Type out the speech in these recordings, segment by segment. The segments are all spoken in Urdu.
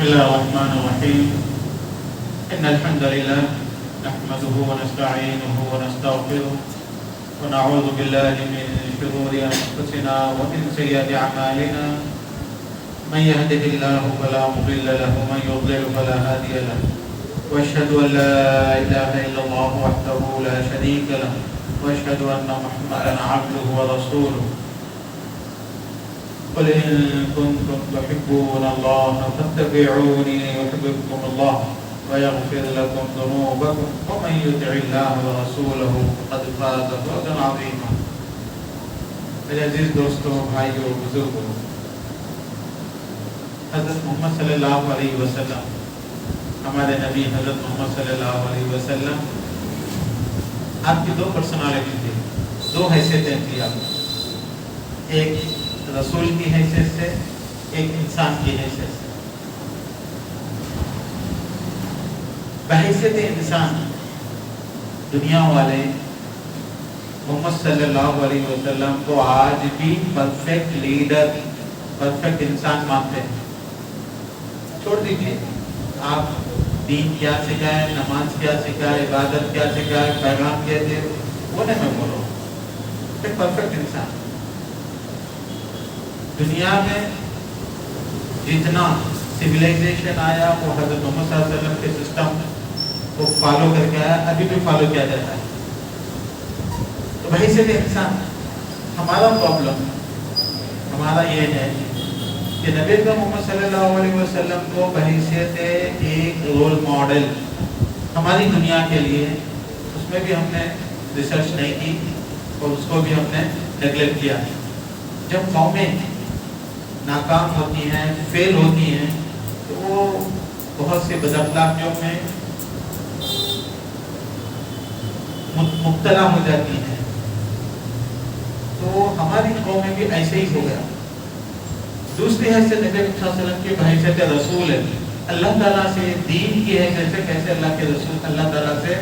بسم الله الرحمن الرحيم. إن الحمد لله نحمده ونستعينه ونستغفره ونعوذ بالله من شرور أنفسنا ومن سيئات أعمالنا. من يهده الله فلا مضل له ومن يضلل فلا هادي له. وأشهد أن لا إله إلا الله وحده لا شريك له وأشهد أن محمدا عبده ورسوله. قل إن كنتم تحبون الله فاتبعوني يحببكم الله ويغفر لكم ذنوبكم ومن يطع الله ورسوله فقد فاز فوزا عظيما. میرے عزیز دوستوں، بھائیوں، بزرگوں، حضرت محمد صلی اللہ علیہ وسلم، ہمارے نبی حضرت محمد صلی اللہ علیہ وسلم، آپ کی دو پرسنالٹی تھی، دو حیثیتیں تھی آپ کی، ایک رسول کی حیثیت سے، ایک انسان کی حیثیت سے. بحیثیت انسان دنیا والے محمد صلی اللہ علیہ وسلم کو آج بھی پرفیکٹ لیڈر، پرفیکٹ انسان مانتے ہیں. چھوڑ دیجیے آپ دین کیا سکھائے، نماز کیا سکھائے، عبادت کیا سکھائے، پیغام کیا دے، وہ نہیں میں بول رہا ہوں. ایک پرفیکٹ انسان دنیا میں جتنا سویلائزیشن آیا وہ حضرت محمد صلی اللہ علیہ وسلم کے سسٹم کو فالو کر کے آیا، ابھی بھی فالو کیا جاتا ہے. تو بحیثیت انسان ہمارا پرابلم ہمارا یہ ہے کہ نبی محمد صلی اللہ علیہ وسلم کو بحیثیت ایک رول ماڈل ہماری دنیا کے لیے، اس میں بھی ہم نے ریسرچ نہیں کی اور اس کو بھی ہم نے نیگلیکٹ کیا. جب قومیں ناکام ہوتی ہیں، فیل ہوتی ہیں، تو وہ بہت سے بد اخلاقیوں میں مبتلا ہو جاتی ہیں. تو ہماری قوم میں بھی ایسے ہی ہو گیا. دوسری حیثیت نبی صلی اللہ علیہ وسلم کی بحیثیت رسول ہے. اللہ تعالیٰ سے دین کی حیثیت سے کیسے اللہ کے رسول، اللہ تعالیٰ سے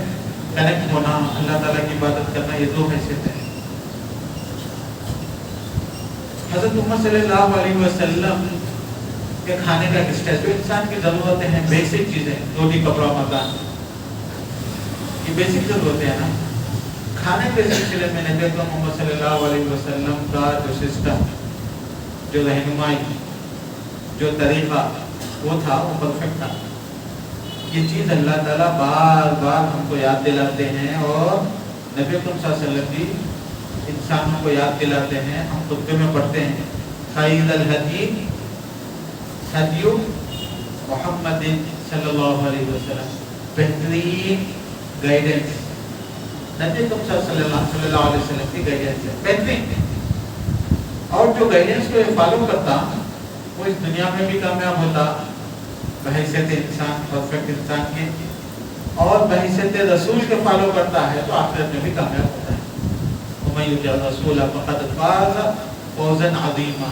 کنیکٹ ہونا، اللہ تعالیٰ کی عبادت کرنا، یہ دو حیثیت ہے. حضرت محمد صلی اللہ علیہ وسلم کے کھانے کا ایک اسٹائل، جو انسان کی ضرورتیں ہیں، بیسک چیزیں، روٹی کپڑا مکان، یہ بیسک ضرورتیں ہیں نا. کھانے کے سلسلے میں نبی محمد صلی اللہ علیہ وسلم کا جو سسٹم، جو رہنمائی، جو طریقہ وہ تھا، وہ پرفیکٹ تھا. یہ چیز اللہ تعالیٰ بار بار ہم کو یاد دلاتے ہیں، اور نبی صلی اللہ علیہ وسلم بھی انسانوں کو یاد دلاتے ہیں. ہم خطبے میں پڑھتے ہیں خیر الہدی ہدی محمد صلی اللہ علیہ وسلم، بہترین گائیڈنس نبی صلی اللہ علیہ وسلم کی گائیڈنس ہے، بہترین. اور جو گائیڈنس کو فالو کرتا وہ اس دنیا میں بھی کامیاب ہوتا بحیثیت انسان، پرفیکٹ انسان کے، اور بحیثیت رسول کے فالو کرتا ہے تو آخرت میں بھی کامیاب ہوتا ہے. وَمَن يُطِعِ الرَّسُولَ فَقَدْ فَازَ فَوْزًا عَظِيمًا.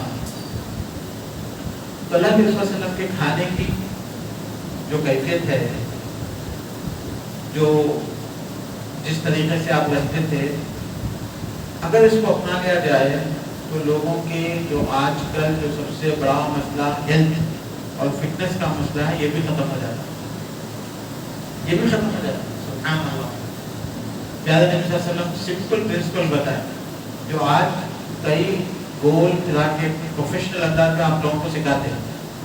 تو اللہ کے رسول صلی اللہ علیہ وسلم کے کھانے کی جو کیفیت ہے، جو جس طریقے سے آپ رہتے تھے، اگر اس کو اپنا لیا جائے تو لوگوں کے جو آج کل جو سب سے بڑا مسئلہ ہیلتھ اور فٹنس کا مسئلہ ہے، یہ بھی ختم ہو جاتا، یہ بھی ختم ہو جاتا. سبحان اللہ. پیارے نبی صلی اللہ علیہ وسلم سمپل پرنسپل بتائے، جو آج کئی گول پھرا کے پروفیشنل انداز میں آپ لوگوں کو سکھاتے ہیں.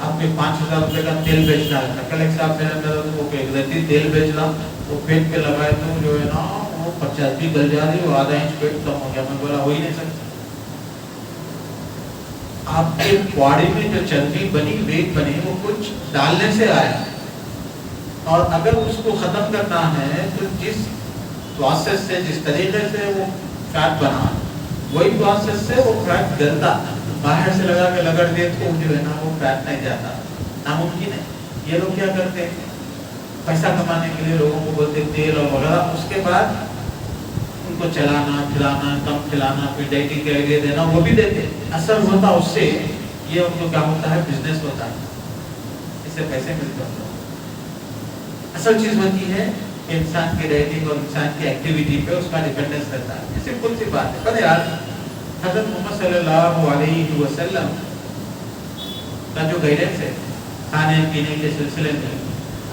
آپ کے 5,000 روپے کا تیل بیچنا ہے، کل ایک صاحب میرے اندر وہ قدرتی تیل بیچنا، وہ پیٹ پہ لگائے تو جو ہے نا وہ 50 بھی گل جا رہی، وہ آدھا انچ پیٹ کم ہو گیا. میں بولا ہو ہی نہیں سکتا. آپ کے باڈی میں جو چربی بنی، ویٹ بنی، وہ کچھ ڈالنے سے آیا، اور اگر اس کو ختم کرنا ہے تو جس پروسیس سے، جس طریقے سے وہ فیٹ بنا، وہی پروسیس سے وہ فیٹ گلتا. باہر سے لگا کے لگڑ دے تو جو ہے نا وہ فیٹ نہیں جاتا، ناممکن ہے. یہ لوگ کیا کرتے ہیں، پیسہ کمانے کے لیے لوگوں کو بولتے تیل اور وغیرہ، اس کے بعد ان کو چلانا پھلانا، کم کھلانا، پھر ڈائٹنگ کے آئیڈیا دینا، وہ بھی دیتے. اثر ہوتا اس سے یہ ان کو کیا ہوتا ہے، بزنس ہوتا ہے، اس سے پیسے ملتے ہیں. اصل چیز ہوتی ہے کہ انسان کی ڈائٹنگ اور انسان کی ایکٹیویٹی پہ اس کا ڈیپینڈنس رہتا ہے. یہ سمپل سی بات ہے. پر یار حضرت محمد صلی اللہ علیہ وسلم کا جو گائیڈنس ہے، کھانے پینے کے سلسلے میں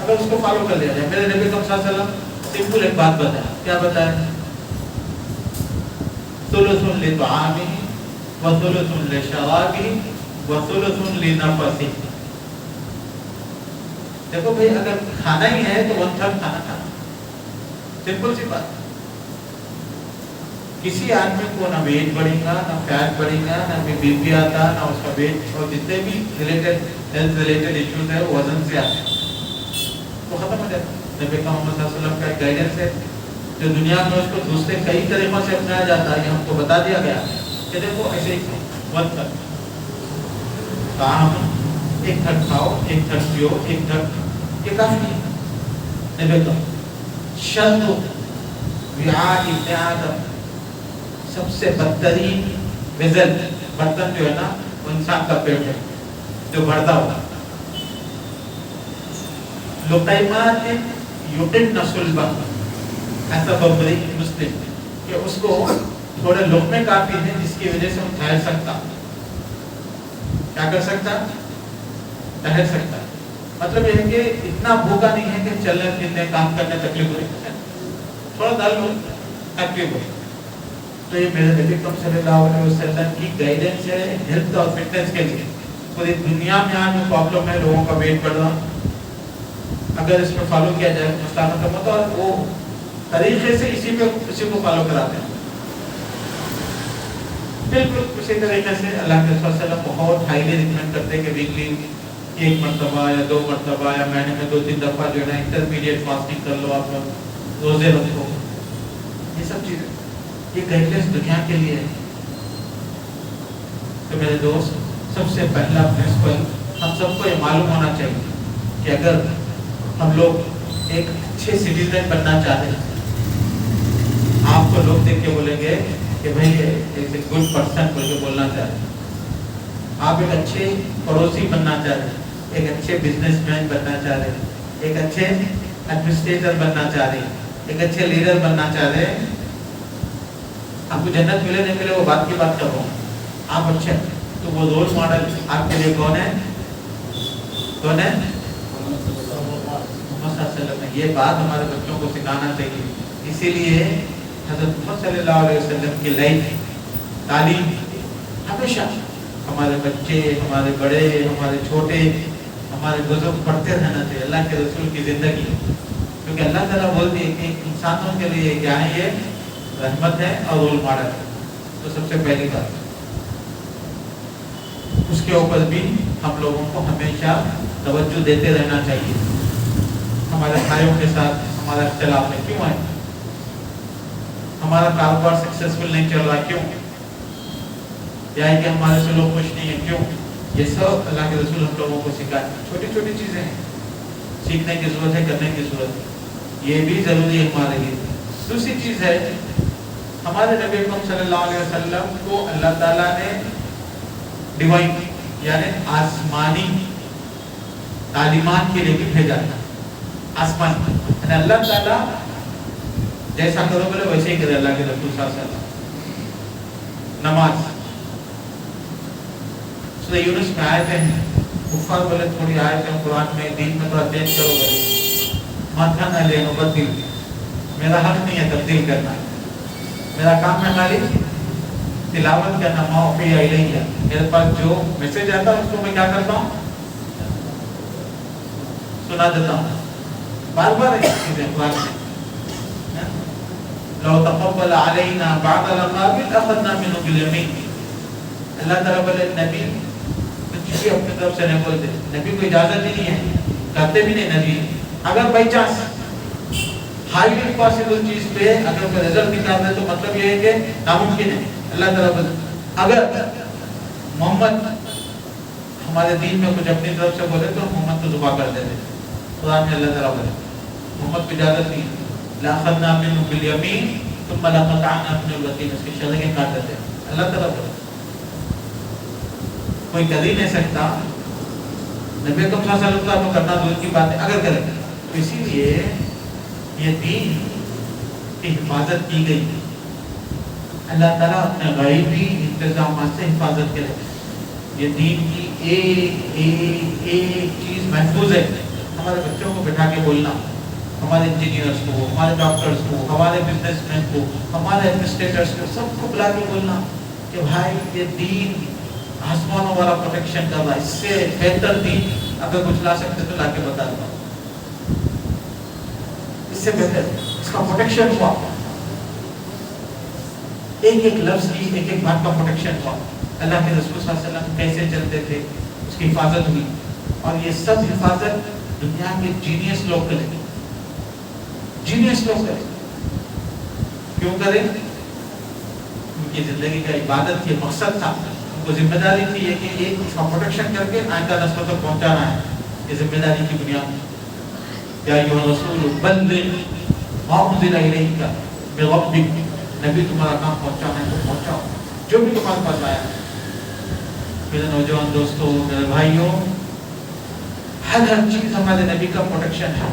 اگر اس کو فالو کر لیا جائے. میرے نبی صلی اللہ علیہ وسلم سمپل ایک بات بتایا. کیا بتایا؟ ثلث لطعامه وثلث لشرابه وثلث لنفسه. دیکھو بھائی اگر کھانا ہی ہے تو 1/3 کھانا کھانا. سمپل سی بات. کسی آدمی کو نہ ویٹ بڑھے گا نہ فیٹ بڑھے گا نہ بی پی آتا نہ اس کا ویٹ اور جتنے بھی ہیلتھ ریلیٹڈ ایشوز ہے وزن سے آتے ہیں تو ختم ہو جاتا ہے. نبی محمد صلی اللہ علیہ وسلم کا ایک گائیڈنس ہے جو دنیا میں اس کو دوسرے کئی طریقوں سے اپنایا جاتا ہے. ہم کو بتا دیا گیا کہ دیکھو ایسے ہی 1/3 کام 1/3 کھاؤ 1/3 پیو 1/3 یہ کافی ہے. نبی کا شد وعاء ابن آدم سب سے بدترین وزل برتن جو ہے نا وہ انسان کا پیٹ ہے جو بڑھتا ہوا. لقیمات یقن صلبہ ایسا ببری مسلم کہ اس کو تھوڑے لقمے کافی ہیں جس کی وجہ سے وہ ٹھہر سکتا. کیا کر سکتا؟ ٹھہر سکتا. مطلب یہ ہے کہ اتنا بھوکا نہیں ہے کہ چلنے پھرنے کام کرنے تکلیف ہوئی, تھوڑا دل ہو تکلیف ہوئی. تو یہ میرے نبی صلی اللہ علیہ وسلم کی گائیڈنس ہے ہیلتھ اور فٹنس کے لیے. پوری دنیا میں آج پرابلم ہے لوگوں کا ویٹ بڑھ رہا. اگر اس میں فالو کیا جائے تو مسئلہ ختم ہوتا ہے. اور وہ طریقے سے اسی کو فالو کراتے ہیں بالکل اسی طریقے سے. اللہ کے رسول صلی اللہ علیہ وسلم بہت ہائیلی ریکمینڈ کرتے ہیں کہ ویکلی 1 مرتبہ یا 2 مرتبہ یا مہینے میں 2-3 دفعہ جو ہے نا انٹرمیڈیٹ فاسٹنگ کر لو, آپ لوگ روزے رکھو. یہ سب چیزیں یہ گائیڈنس دنیا کے لیے ہے. تو میرے دوست سب سے پہلا پرنسپل ہم سب کو یہ معلوم ہونا چاہیے کہ اگر ہم لوگ ایک اچھے سٹیزن بننا چاہتے ہیں, آپ کو لوگ دیکھ کے بولیں گے کہ بھائی ایک گڈ پرسن بول کے بولنا چاہتے ہیں. آپ ایک اچھے پڑوسی بننا چاہتے ہیں, ایک اچھے بزنس مین بننا چاہ رہے ہیں, ایک اچھے ایڈمنسٹریٹر بننا چاہ رہے ہیں, ایک اچھے لیڈر بننا چاہ رہے ہیں. آپ کو جنت ملے نہیں ملے وہ بات کی بات کر رہا ہوں. آپ اچھے تو وہ رول ماڈل آپ کے لیے کون ہے؟ کون ہے؟ محمد صلی اللہ علیہ وسلم. یہ بات ہمارے بچوں کو سکھانا چاہیے. اسی لیے حضرت محمد صلی اللہ علیہ وسلم کی لائف تعلیم ہمیشہ ہمارے بچے, ہمارے بڑے, ہمارے چھوٹے, ہمارے بزرگ پڑھتے رہنا چاہیے. اللہ کے رسول کی زندگی, کیونکہ اللہ تعالیٰ بولتی ہے کہ انسانوں کے لیے کیا ہے, یہ رحمت ہے اور رول ماڈل ہے. تو سب سے پہلی بات اس کے اوپر بھی ہم لوگوں کو ہمیشہ توجہ دیتے رہنا چاہیے. ہمارے بھائیوں کے ساتھ ہمارا اختلاف ہے کیوں ہے؟ ہمارا کاروبار سکسیسفل نہیں چل رہا کیوں؟ یا کہ ہمارے سے لوگ خوش نہیں ہیں کیوں؟ یہ سب اللہ کے رسول ہم لوگوں کو سکھائے. چھوٹی چھوٹی چیزیں ہیں, سیکھنے کی ضرورت ہے, کرنے کی ضرورت ہے. یہ بھی ضروری ہے ہمارے لیے. دوسری چیز ہے ہمارے نبی اکرم صلی اللہ علیہ وسلم کو اللہ تعالیٰ نے ڈیوائن یعنی آسمانی تعلیمات کے لیے بھی بھیجا تھا. آسمان یعنی اللہ تعالیٰ جیسا کرو بولے ویسے ہی کرے. اللہ کے رسول صلی اللہ علیہ وسلم نماز سورہ یونس میں آیتیں ہیں, کفار بولے تھوڑی آیتیں قرآن میں دین میں تھوڑا چینج کرو بولے ماتھا نہ لے مبدل, میرا حق نہیں ہے تبدیل کرنا, میرا کام ہے خالی تلاوت کرنا. معافی الیہ, میرے پاس جو میسج آتا ہے اس کو میں کیا کرتا ہوں, سنا دیتا ہوں. بار بار ایک چیزیں قرآن میں لو تقبل علینا بعض الاقاویل اخذنا منه بالیمین. اللہ تعالیٰ بولے نبی کچھ بھی اپنی طرف سے نہیں بولتے, نبی کو اجازت ہی نہیں ہے, کرتے بھی نہیں نبی. اگر بائی چانس ہائیلی پاسبل چیز پہ اگر کوئی رزلٹ نکال دے تو مطلب یہ ہے کہ ناممکن ہے. اللہ تعالیٰ بولے اگر محمد ہمارے دین میں کچھ اپنی طرف سے بولے تو محمد کو ذبح کر دیتے. قرآن میں اللہ تعالیٰ بولے محمد کو اجازت نہیں, لأخذنا منه باليمين ثم لقطعنا من الوتين, اس کی شرحیں کاٹ دیتے. اللہ تعالیٰ بولے کوئی کر ہی نہیں سکتا. نبی اکرم صلی اللہ علیہ وسلم کو کرنا دور کی بات ہے اگر کرے تو. اسی لیے یہ دین کی حفاظت کی گئی. اللہ تعالیٰ اپنے غیبی انتظامات سے حفاظت کرے. یہ دین کی ایک چیز محفوظ ہے. ہمارے بچوں کو بٹھا کے بولنا، ہمارے انجینئرس کو، ہمارے ڈاکٹرس کو، ہمارے بزنس مین کو، ہمارے ایڈمنسٹریٹرس کو، سب کو بلا کے بولنا کہ بھائی یہ دین آسمانوں والا پروٹیکشن کر رہا ہے، اس سے بہتر دین اگر کچھ لا سکتے تو لا کے بتا دو. اس سے بہتر اس کا پروٹیکشن ہوا، ایک ایک لفظ کی، ایک ایک بات کا پروٹیکشن ہوا. اللہ کے رسول صلی اللہ علیہ وسلم کیسے چلتے تھے، اس کی حفاظت ہوئی. اور یہ سب حفاظت دنیا کے جینیس لوگ کریں، جینیس لوگ کریں. کیوں کریں؟ ان کی زندگی کا عبادت یہ مقصد تھا، ان کو ذمہ داری تھی یہ کہ ایک اس کا پروٹیکشن کر کے آئندہ نسلوں تک پہنچانا ہے. یہ ذمہ داری کی بنیاد ہے. یا ایھا الرسول بلغ ما انزل الیک من ربک، نبی تمہارا کام پہنچانا ہے تو پہنچاؤ جو بھی تمہارے پاس آیا. میرے نوجوان دوستوں، میرے بھائیوں، ہر چیز ہمارے نبی کا پروٹیکشن ہے.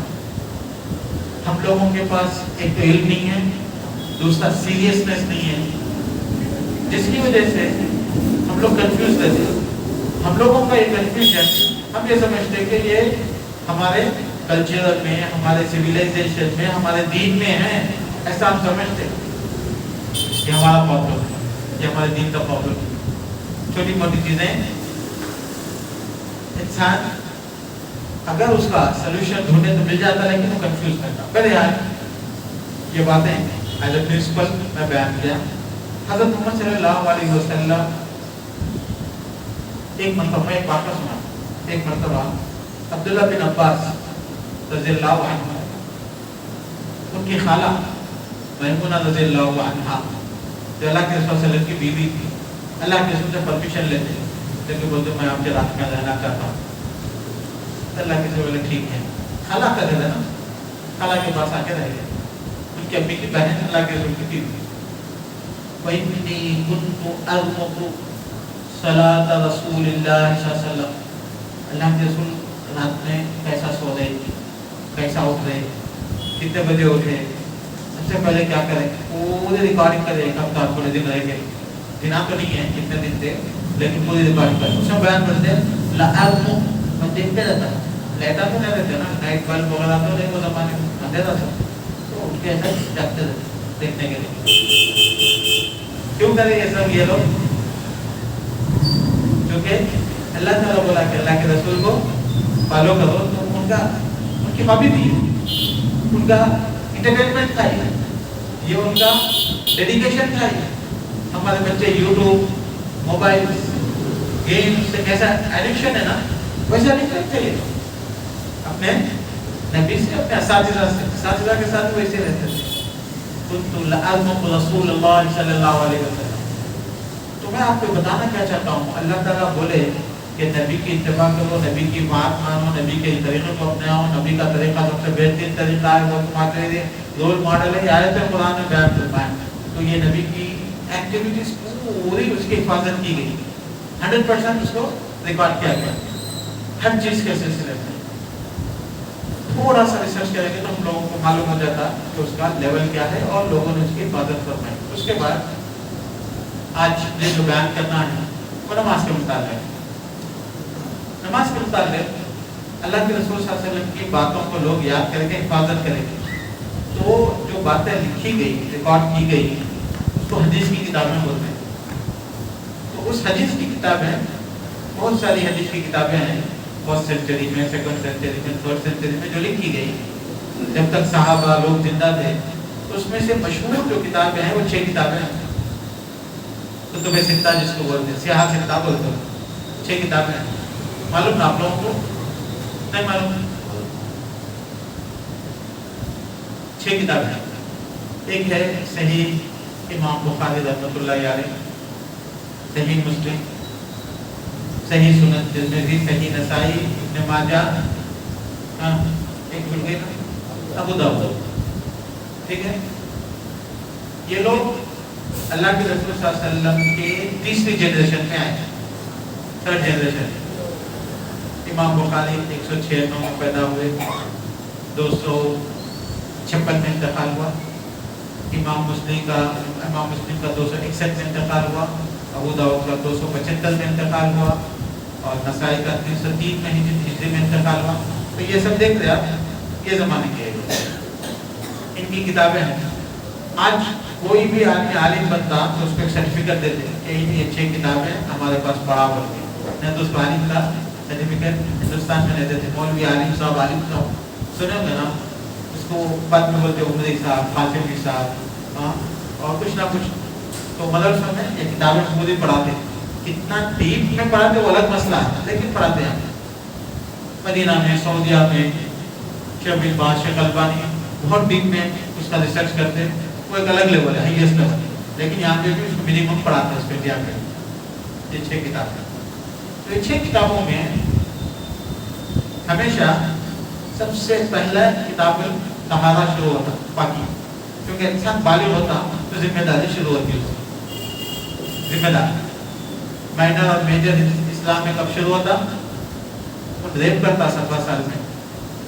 ہم لوگوں کے پاس ایک تو علم نہیں ہے، دوسرا سیریسنس نہیں ہے، جس کی وجہ سے ہم لوگ کنفیوز رہتے ہیں. ہم لوگوں کا یہ کنفیوژن، ہم یہ سمجھتے ہیں کہ یہ ہمارے کلچر میں، ہمارے سویلائزیشن میں، ہمارے دین میں ہے. ایسا ہم سمجھتے ہیں یہ ہمارا پرابلم ہے، یہ ہمارے دین کا پرابلم ہے. چھوٹی موٹی چیزیں انسان اگر اس کا سلوشن ڈھونڈے تو مل جاتا، لیکن وہ کنفیوز کرتا. پہلے یار یہ باتیں ایز اے پرنسپل میں بیان کیا. حضرت محمد صلی اللہ علیہ وسلم ایک مرتبہ ایک واقعہ سنا. ایک مرتبہ عبداللہ بن عباس رضی اللہ عنہ، ان کی خالہ میمونہ رضی اللہ عنہا جو اللہ کے رسول صلی اللہ علیہ وسلم کی بیوی تھی، اللہ کے رسول سے پرمیشن لیتے لیکن بولتے میں آپ کے رات میں رہنا چاہتا ہوں. اللہ کے رسول ٹھیک ہے، خالہ کا گھر ہے نا، خالہ کے پاس آ کے رہ گئے. ان کی امی کی بہن اللہ کے رسول کی بیوی. وَإِنِّي كُنْتُ أَرْمُقُ صَلَاةَ رَسُولِ اللَّهِ صلی اللہ علیہ وسلم. اللہ کے رسول رات میں کیسا سو رہے، کیسا اٹھ رہے، کتنے بجے اٹھے. سب سے پہلے کیا کریں، پوری ریکارڈنگ کریں. ایک ہفتہ تھوڑے دن رہ گئے، دنا تو نہیں ہے کتنے دن تھے، لیکن پوری ریکارڈنگ کریں. اس میں بیان کرتے ہیں لَأَرْمُقُ، میں دیکھتے رہتا، لیٹا تو نہیں رہتے نا، نائٹ بلب وغیرہ تو نہیں وہ زمانے میں، اندھیرا تھا تو اٹھ کے ایسا جاگتے رہتے دیکھنے کے لیے. کیوں کریں یہ سب یہ لوگ؟ کیونکہ اللہ تعالیٰ بولا کہ اللہ کے رسول کو فالو کرو. تو ان کی ہابی تھی، ان کا انٹرٹینمنٹ تھا، یہ ان کا ڈیڈیکیشن تھا. ہمارے بچے یوٹیوب، موبائل، گیم سے کیسا ایڈکشن ہے نا، ویسا ایڈکشن چاہیے اپنے نبی سے، اپنے اساتذہ کے ساتھ ویسے رہتے تھے. كنت لأرمق رسول اللہ صلی اللہ علیہ وسلم. تو میں آپ کو بتانا کیا چاہتا ہوں، اللہ تعالیٰ بولے کہ نبی کی اتباع کرو، نبی کی بات مانو، نبی کے طریقے کو اپناؤ. نبی کا طریقہ سب سے بہترین طریقہ ہے، وہ تمہارے لیے رول ماڈل ہے. آیت قرآن میں بیان کرتا ہے. تو یہ نبی کی ایکٹیویٹیز پوری اس کی حفاظت کی گئی، 100% اس کو ریکارڈ کیا گیا ہر چیز کے سلسلے میں. تھوڑا سا ریسرچ کریں گے تو ہم لوگوں کو معلوم ہو جاتا کہ اس کا لیول کیا ہے اور لوگوں نے اس کی حفاظت فرمائی. اس کے بعد آج جو بیان کرنا ہے وہ نماز کے متعلق ہے. نماز کے متعلق اللہ کے رسول صلی اللہ علیہ وسلم کی باتوں کو لوگ یاد کریں گے، حفاظت کریں گے. تو جو باتیں لکھی گئی، ریکارڈ کی گئی، اس کو حدیث کی کتابیں بولتے ہیں. تو اس حدیث کی کتابیں، بہت ساری حدیث کی کتابیں ہیں، فرسٹ سینچری میں، سیکنڈ سینچری میں، تھرڈ سینچری میں جو لکھی گئی جب تک صحابہ لوگ زندہ تھے. تو اس میں سے مشہور جو کتابیں ہیں وہ 6 کتابیں ہیں. کتب ستہ جس کو بولتے ہیں، سیاہ ستہ بولتے ہیں. 6 کتابیں ہیں. معلوم نا آپ لوگوں کو؟ نہیں معلوم؟ 6 کتابیں ہیں. ایک ہے صحیح امام بخاری رحمۃ اللہ علیہ، صحیح مسلم، صحیح سنن ترمذی، صحیح نسائی، ابن ماجہ، ایک بھول گئے نا، ابو داؤد. ٹھیک ہے. یہ لوگ اللہ کے رسول صلی اللہ علیہ وسلم کے تیسری جنریشن میں آئے، 3rd جنریشن. امام بخاری 196 میں پیدا ہوئے، 256 میں انتقال ہوا. امام مسلم کا 261 میں انتقال ہوا. ابو داؤد کا 275 میں انتقال ہوا. اور نسائی کا 303 میں ہجری میں انتقال ہوا. تو یہ سب دیکھ رہے آپ یہ زمانے کے ان کی کتابیں ہیں. آج کوئی بھی آدمی عالم بنتا تو اس کو ایک سرٹیفکیٹ دیتے کہ یہ 6 کتابیں ہمارے پاس پڑھا ہوتی ہیں. تو اس کو عالم کا سرٹیفکیٹ ہندوستان میں دیتے تھے. مولوی عالم صاحب سنے ہوں گے نا, اس کو بعد میں بولتے عمری صاحب, فاطمی صاحب, اور کچھ نہ کچھ. تو مدرسوں میں یہ کتابیں پوری پڑھاتے ہیں. کتنا ڈیپ میں پڑھاتے وہ الگ مسئلہ ہے, لیکن پڑھاتے ہیں. مدینہ میں, سعودیہ میں, شیخ بن باز, شیخ البانی بہت ڈیپ میں اس کا ریسرچ کرتے ہیں. وہ ایک الگ لیول ہے, ہائیسٹ لیول. لیکن یہاں پہ بھی اس کو منیمم پڑھاتے ہیں اس پہ دیا پہ یہ 6 کتابیں. تو یہ 6 کتابوں میں ہمیشہ سب سے پہلا کتاب طہارہ شروع ہوتا, پاکی. کیونکہ انسان بالغ ہوتا تو ذمہ داری شروع ہوتی ہے. ذمہ داری مائنر اور میجر اسلام میں کب شروع ہوتا؟ وہ ریپ کرتا 17 سال میں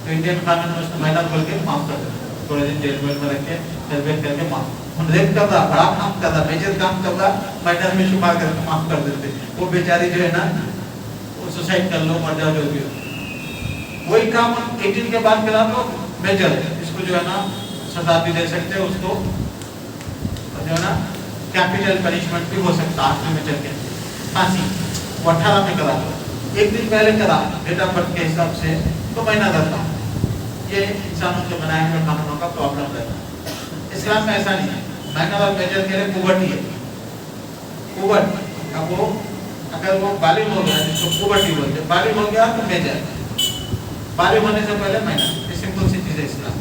تو انڈین قانون میں اس کو مائنر بول کے معاف کر دیتا, تھوڑے دن جیل میں رکھ کے تربیت کر کے معاف. ہم ریپ کر رہا, بڑا کام کر رہا, میجر کام کر رہا, مائنر میں شمار کر کے معاف کر دیتے. وہ بیچاری جو ہے نا وہ سوسائڈ کر لو, مر جاؤ, جو بھی ہو. وہی کام 18 کے بعد کرا تو میجر ہے, اس کو جو ہے نا سزا بھی دے سکتے, اس کو جو ہے نا کیپٹل پنشمنٹ بھی ہو سکتا آخر میں چل کے پھانسی. وہ 18 میں کرا دو, 1 دن پہلے کرا ڈیٹ آف برتھ کے حساب سے تو مہینہ رہتا. یہ انسانوں کے بنائے ہوئے قانونوں کا پرابلم رہتا. اسلام میں ایسا نہیں ہے. مائنر اور میجر کے لیے پوبرٹی ہے. پوبرٹی اب وہ اگر وہ بالغ ہو گیا جس کو پوبرٹی بولتے, بالغ ہو گیا تو میجر, بالغ ہونے سے پہلے مائنر. یہ سمپل سی چیز ہے اسلام.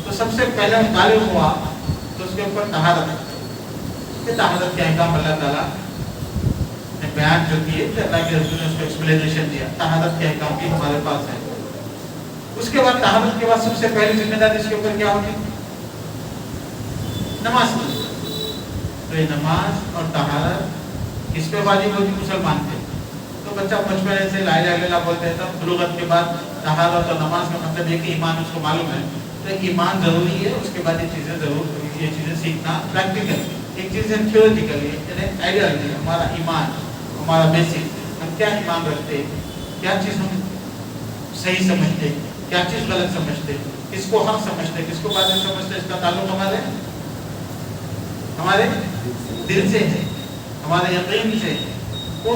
تو سب سے پہلے بالغ ہوا تو اس کے اوپر طہارت. یہ طہارت کے احکام اللہ تعالیٰ نے بیان جو کیے, اللہ کے رسول نے اس کو ایکسپلینیشن دیا. طہارت کے احکام بھی ہمارے پاس ہے. اس کے بعد طہارت کے بعد سب سے پہلی ذمہ داری اس کے اوپر کیا ہوگی؟ نماز. تو یہ نماز اور طہارت کس پہ واجب ہوگی؟ مسلمان پہ. تو بچہ بچپن سے لا الہ الا اللہ بولتے ہیں, تب بلوغت کے بعد طہارت اور نماز کا مطلب یہ کہ ایمان اس کو معلوم ہے. تو ایک ایمان ضروری ہے, اس کے بعد یہ چیزیں سیکھنا پریکٹیکل. ایک چیز ہے تھیوریٹیکل, یعنی آئیڈیالوجی, ہمارا ایمان, ہمارا بیسک, ہم کیا ایمان رکھتے, کیا چیز ہم صحیح سمجھتے, کیا چیز غلط سمجھتے, کس کو حق سمجھتے, کس کو باطل سمجھتے. اس کا تعلق ہمارے دل سے ہے, ہمارے یقین سے. وہ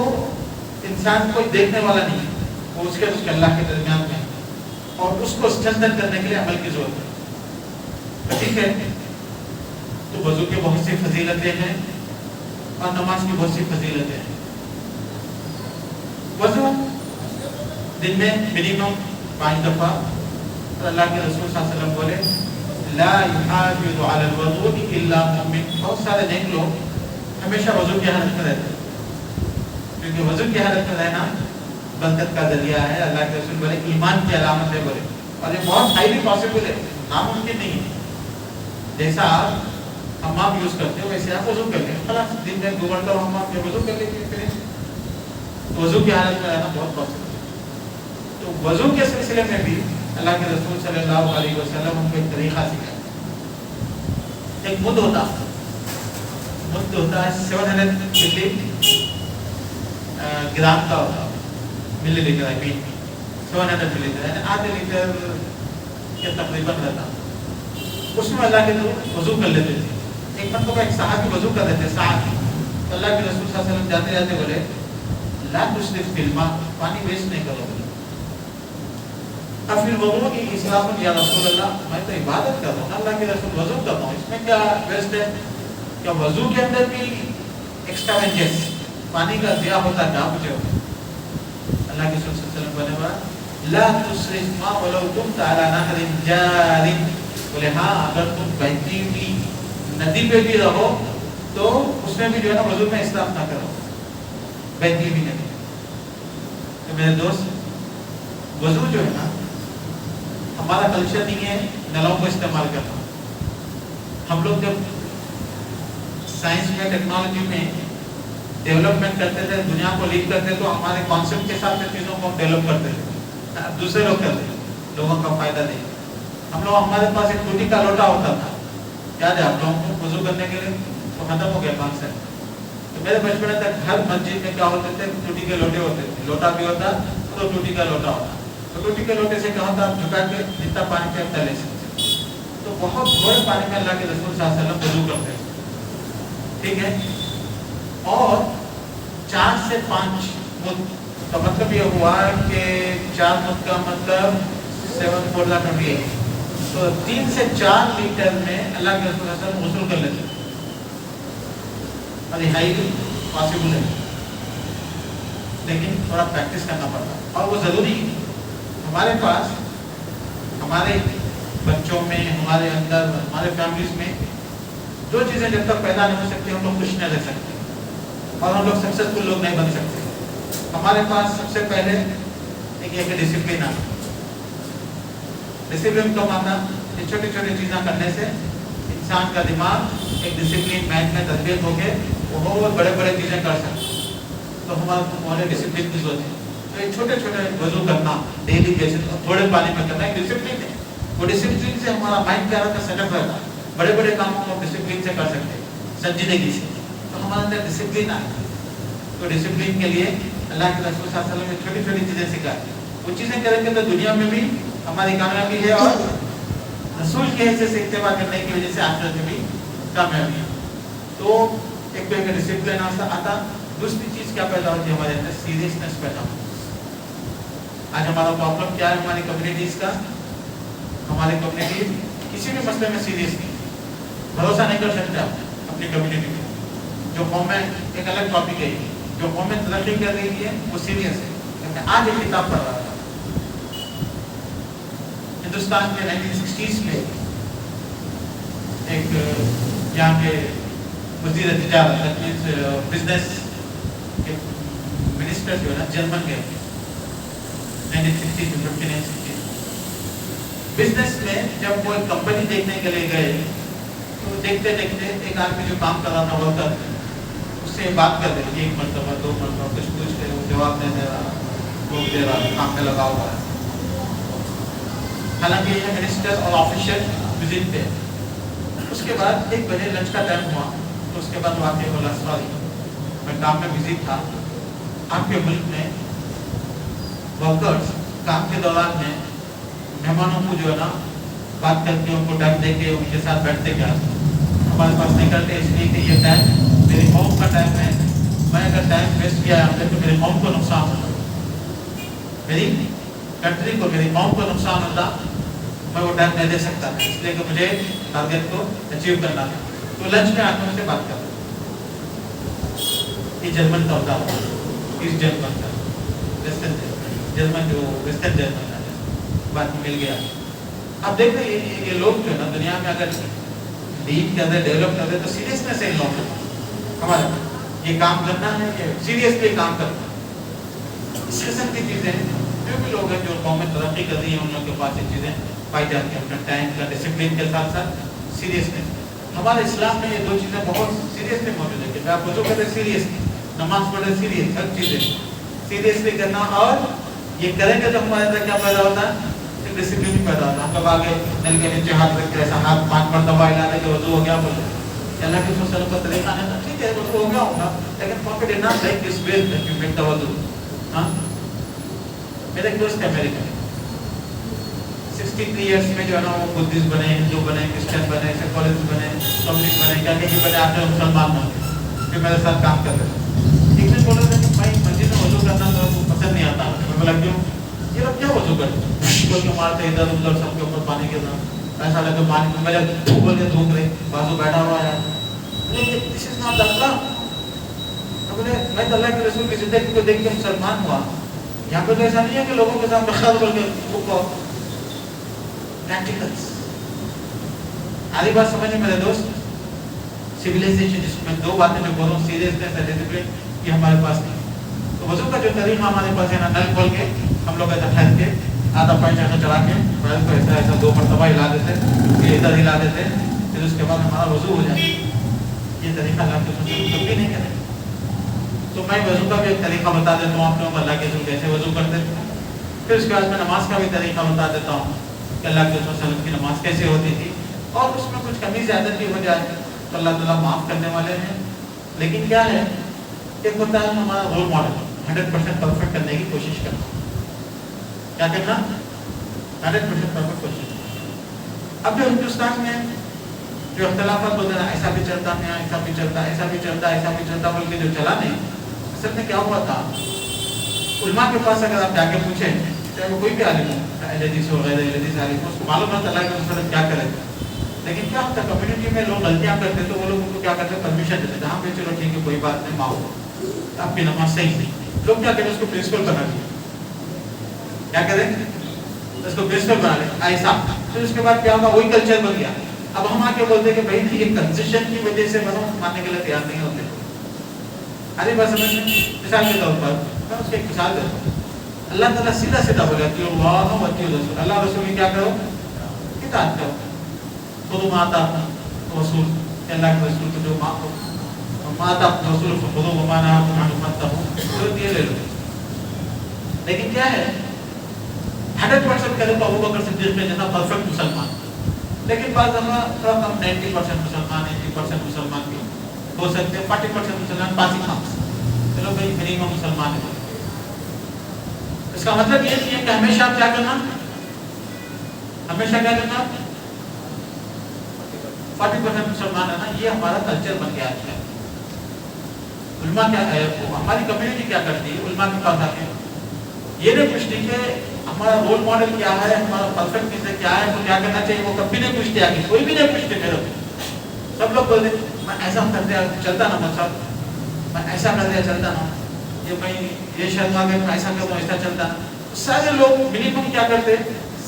انسان کوئی دیکھنے والا نہیں ہے, وہ اس کے اللہ کے درمیان میں, اور اس کو اسٹرینتھن کرنے کے لیے عمل کی ضرورت ہے. ٹھیک ہے. تو وضو کے بہت سی فضیلتیں ہیں اور نماز کی بہت سی فضیلتیں ہیں. وضو دن میں منیمم 5 دفعہ. اللہ کے رسول صلی اللہ علیہ وسلم بولے لا يحافظ على الوضوء الا مؤمن. بہت سارے نیک لوگ ہمیشہ وضو کی حالت میں رہتے ہیں, کیونکہ وضو کی حالت میں رہنا برکت کا ذریعہ ہے. اللہ کے رسول بولے ایمان کی علامت ہے بولے, اور یہ بہت ہائیلی پاسبل ہے, ناممکن نہیں ہے. جیسا آپ حمام یوز کرتے ہو ویسے آپ وضو کر لیں, خلاص دن میں 2 مرتبہ حمام میں وضو کر لیجیے. وضو کی حالت میں رہنا بہت پاسبل ہے. تو وضو کے سلسلے میں بھی اللہ کے رسول صلی اللہ علیہ وسلم ہم کو ایک طریقہ سکھایا. ایک مد ہوتا ہے 700 ملی گرام کا ہوتا, ملی لیٹر ہے, 700 ملی لیٹر یعنی آدھے لیٹر کے تقریباً رہتا. اس میں اللہ کے وضو کر لیتے تھے. ایک مرتبہ ایک صحابی وضو کر رہے تھے, صحابی. اللہ کے رسول صلی اللہ علیہ وسلم جاتے جاتے بولے لا تسرف فی الماء, پانی ویسٹ نہیں کرو. اب پھر وضو کی اسراف یا رسول اللہ, میں تو عبادت کر رہا ہوں, اللہ کے رسول وضو کر رہا ہوں, اس میں کیا ویسٹ ہے؟ کیا وضو کے اندر بھی ایکسٹراوینجنس پانی کا ضیاع ہوتا ہے؟ کیا مجھے اللہ کے رسول صلی اللہ علیہ وسلم بولے لا تسرف ما ولو كنت على نهر جار. بولے ہاں اگر تم بہتی ہوئی ندی پہ بھی رہو تو اس میں بھی جو ہے نا وضو میں اسراف نہ کرو, بہتی ہوئی ندی. تو میرے دوست, وضو جو ہے نا ہمارا کلچر نہیں ہے نلوں کو استعمال کرنا. ہم لوگ جب سائنس میں ٹیکنالوجی میں ڈیولپمنٹ کرتے تھے, دنیا کو لیڈ کرتے, تو ہمارے کانسیپٹ کے حساب سے چیزوں کو ہم ڈیولپ کرتے تھے. دوسرے لوگ کرتے, لوگوں کا فائدہ نہیں. ہم لوگ, ہمارے پاس ایک ٹوٹی کا لوٹا ہوتا تھا, یاد ہے آپ لوگوں کو وضو کرنے کے لیے, وہ ختم ہو گیا کانسیپٹ. تو میرے بچپن تک ہر مسجد میں کیا ہوتے تھے؟ ٹوٹی کے لوٹے ہوتے تھے، لوٹا بھی ہوتا تو ٹوٹی کا لوٹا ہوتا، تو ٹوٹی کے لوٹے سے کیا ہوتا؟ آپ جھکا کے جتنا پانی پہ آپ لے سکتے، تو بہت تھوڑے پانی میں اللہ کے رسول صلی اللہ علیہ وسلم وضو کرتے ہیں، ٹھیک ہے؟ اور 4 سے 5 مد کا مطلب یہ ہوا کہ 4 مد کا مطلب 7 4 28، تو 3 سے 4 لیٹر میں اللہ کے رسول صلی اللہ علیہ وسلم غسل کر لیتے ہیں، اور یہ ہائی پاسبل ہے، لیکن تھوڑا پریکٹس کرنا پڑتا اور وہ ضروری ہے۔ ہمارے پاس ہمارے بچوں میں، ہمارے اندر، ہمارے فیملیز میں جو چیزیں جب تک پیدا نہیں ہو سکتی ہم لوگ خوش نہیں رہ سکتے اور ہم لوگ سکسیزفل لوگ نہیں بن سکتے۔ ہمارے پاس سب سے پہلے ایک یہ کہ ڈسپلن آنا، ڈسپلن کب آتا؟ یہ چھوٹی چھوٹی چیزیں کرنے سے انسان کا دماغ ایک ڈسپلن مینج میں تربیت ہو کے وہ بہت بڑے بڑے چیزیں کر سکتے، تو ہمارے ڈسپلن کی ضرورت ہے۔ تو یہ چھوٹے چھوٹے وضو کرنا ڈیلی بیسس اور تھوڑے پانی میں کرنا ایک ڈسپلن ہے، وہ ڈسپلن سے ہمارا مائنڈ کیا رہتا ہے؟ سیٹ اپ رہتا ہے، بڑے بڑے کاموں کو ڈسپلن سے کر سکتے ہیں، سنجیدگی سے، تو ہمارے اندر ڈسپلن آئے۔ تو ڈسپلن کے لیے اللہ کے رسول صلی اللہ علیہ وسلم نے چھوٹی چھوٹی چیزیں سکھائی، وہ چیزیں کریں گے تو دنیا میں بھی ہماری کامیابی ہے اور رسول کے حصے سے اتباع کرنے کی وجہ سے آخرت میں بھی کامیابی ہے۔ تو ایک تو ایک ڈسپلن آتا، دوسری چیز کیا پیدا ہوتی ہے ہمارے اندر؟ سیریسنس پیدا ہوتی ہے۔ آج ہمارا پرابلم کیا ہے ہماری کمیونٹیز کا؟ ہماری کمیونٹی کسی بھی مسئلے میں سیریس نہیں، بھروسہ نہیں کر سکتے آپ اپنی کمیونٹی میں۔ جو قومیں، ایک الگ ٹاپک ہے، جو قومیں ترقی کر رہی ہے وہ سیریس ہے۔ میں آج ایک کتاب پڑھ رہا تھا، ہندوستان کے 1960s میں ایک یہاں کے وزیر تجارت بزنس کے منسٹر جو ہے نا جرمن کے 1960 میں 59 بزنس میں جب وہ ایک کمپنی دیکھنے کے لیے گئے تو دیکھتے دیکھتے ایک آدمی جو کام کر رہا تھا ورکر اس سے بات کر رہے، 1 مرتبہ 2 مرتبہ کچھ پوچھ رہے، وہ جواب نہیں دے رہا، وہ دے رہا، کام پہ لگا ہوا ہے۔ حالانکہ یہ منسٹر اور آفیشل وزٹ پہ۔ اس کے بعد 1 بجے لنچ کا ٹائم ہوا تو اس کے بعد واقعہ بولا سوری میں کام میں بزی تھا، آپ کے ملک میں ورکرز کام کے دوران میں مہمانوں کو جو ہے نا بات کر کے ان کو ٹائم دے کے ان کے ساتھ بیٹھتے کیا ہمارے پاس نہیں کرتے، اس لیے کہ یہ ٹائم میری قوم کا ٹائم ہے، میں اگر ٹائم ویسٹ کیا ہے تو میری قوم کو نقصان ہوتا، میری کنٹری کو، میری قوم کو نقصان ہوتا، میں وہ ٹائم نہیں دے سکتا، اس لیے کہ مجھے ٹارگیٹ کو اچیو کرنا تھا۔ تو لنچ میں آدمیوں سے بات کرتا، یہ جرمن کا ہوتا ہے، ایسٹ جرمن کا، ویسٹرن جرمن جو ویسٹرن جرمن کا بات مل گیا۔ اب دیکھ رہے یہ لوگ جو ہے نا دنیا میں اگر ڈیپ کے اندر ڈیولپ کر رہے تو سیریسنس ہے لوگ ہمارا یہ کام کرنا ہے، یہ سیریسلی کام کرنا ہے۔ اس قسم کی چیزیں جو بھی لوگ ہیں جو قوم میں ترقی کر رہی ہیں ان لوگوں کے پاس یہ چیزیں پائی جاتی ہیں، اپنا ٹائم کا ڈسپلن کے ساتھ ساتھ سیریسنس۔ ہمارے اسلام میں یہ 2 چیزیں بہت سیریسلی موجود ہیں کہ آپ وضو کریں سیریسلی، نماز پڑھیں سیریس، ہر چیزیں سیریسلی کرنا، اور یہ کریں گے تو ہمارے اندر کیا پیدا ہوتا ہے؟ ڈسپلن بھی پیدا ہوتا ہے۔ ہم لوگ آگے نل کے نیچے ہاتھ رکھ کے ایسا ہاتھ 5 مرتبہ ہلانے کے وضو ہو گیا بولے اللہ کے رسول کا طریقہ نہیں تھا، ٹھیک ہے وضو ہو گیا ہوگا لیکن prophet did not like this way that you make the وضو۔ ہاں میرے ایک دوست ہے امریکہ میں 63 ایئرس میں جو ہے نا وہ بدھسٹ بنے، ہندو بنے، کرسچن بنے، سیکولرسٹ بنے، کمیونسٹ بنے، کیا کہ بنے، آخر مسلمان بنے، پھر میرے ساتھ کام کر رہے تھے۔ ایک دن بول رہے تھے کہ بھائی مسجد میں وضو کرنا تو پسند نہیں آتا، میں بولا کیوں؟ یہ لوگ کیا وضو کرتے ہیں؟ مارتے ادھر ادھر سب کے اوپر پانی کے ساتھ ایسا لگے پانی میں میرے اوپر کے دھوپ رہے بازو بیٹھا ہوا ہے، دس از ناٹ دا۔ میں تو اللہ کے رسول کی زندگی کو دیکھ کے مسلمان ہوا، یہاں پہ تو ایسا نہیں ہے کہ لوگوں کے ساتھ بخار بول کے پریکٹیکلس آدھی بات سمجھے میرے دوست۔ سویلائزیشن جس میں 2 باتیں میں بول رہا ہوں، سیریسنس اور ڈسپلن، یہ ہمارے پاس نہیں۔ تو وضو کا جو طریقہ ہمارے پاس ہے نا، نل کھول کے ہم لوگ ایسا ٹھہر کے آدھا پانی ایسا چڑھا کے پیر کو ایسا ایسا 2 مرتبہ ہلا دیتے، پھر ادھر ہلا دیتے، پھر اس کے بعد ہمارا وضو ہو جائے۔ یہ طریقہ اللہ کے رسول کبھی نہیں کرے۔ تو میں وضو کا بھی ایک طریقہ بتا دیتا ہوں آپ لوگوں کو، اللہ کے رسول کیسے وضو کرتے تھے، پھر اس کے بعد میں نماز کا بھی طریقہ بتا دیتا ہوں کہ اللہ کے رسول صلی اللہ علیہ وسلم کی نماز کیسے ہوتی تھی، اور اس میں کچھ کمی زیادتی ہو جائے تو اللہ تعالیٰ معاف کرنے والے ہیں۔ لیکن کیا ہے ایک ہوتا ہے ہمارا رول ماڈل 100% پرفیکٹ کرنے کی کوشش کرنا. کیا کرنا؟ 100% پرفیکٹ کوشش. اب جو ہندوستان میں جو اختلافات ہوتے ہیں ایسا بھی چلتا ہے ایسا بھی چلتا ایسا بھی چلتا ایسا بھی چلتا بول کے جو چلا نہیں, اصل میں کیا ہوا تھا, علماء کے پاس اگر آپ جا کے پوچھیں, چاہے وہ کوئی بھی عالم ہو, حدیث ہو غیر حدیث عالم ہو, اس کو معلوم نہ چلا کہ مسلم کیا کرے گا. لیکن کیا ہوتا ہے کمیونٹی میں لوگ غلطیاں کرتے تو وہ لوگ ان کو کیا کرتے ہیں, پرمیشن دیتے ہیں, ہاں بھائی چلو ٹھیک ہے کوئی بات نہیں, معاف آپ کی نماز صحیح نہیں. لوگ کیا کریں, اس کو پرنسپل بنا دیں, کیا کریں, اس کو پرنسپل بنا لیں ایسا. پھر اس کے بعد کیا ہوگا, وہی کلچر بن گیا. اب ہم آ کے بولتے کہ بھائی یہ کنسیشن کی وجہ سے بنو, ماننے کے لیے تیار نہیں ہوتے. ارے بات سمجھ میں, مثال کے طور پر میں اس کی ایک مثال دیتا ہوں. اللہ تعالیٰ سیدھا سیدھا بولے کہ اللہ و رسول, اللہ رسول کی کیا کرو, اطاعت کرو. خود ماتا رسول, اللہ کے رسول کو جو ماتا رسول کو خود مانا مت ہو یہ لے لو. لیکن کیا ہے 100% کرے تو ابوبکر صدیق کے جیسا پرفیکٹ مسلمان, لیکن بعض دفعہ تھوڑا کم 90% مسلمان 80% مسلمان بھی ہو سکتے ہیں, 40% مسلمان پاسنگ مارکس, چلو بھائی منیمم مسلمان ہے. اس کا مطلب یہ نہیں ہے کہ ہمیشہ آپ کیا کرنا, ہمیشہ کیا کرنا 40% مسلمان ہے نا, یہ ہمارا کلچر بن گیا آج کل. علماء کیا ہے, ہماری کمیونٹی کیا کرتی ہے, علماء کے پاس آتے ہیں, یہ نہیں پوچھتی کہ ہمارا رول ماڈل کیا ہے, ہمارا پرفیکٹ چیزیں کیا ہے, تو کیا کرنا چاہیے, وہ کبھی نہیں پوچھتے آگے, کوئی بھی نہیں پوچھتے. میرے سب لوگ بولتے میں ایسا کر دیا چلتا نا, مطلب میں ایسا کر دیا چلتا نا, یہ میں یہ شرما گیا میں ایسا کرتا ہوں ایسا چلتا. سارے لوگ منیمم کیا کرتے,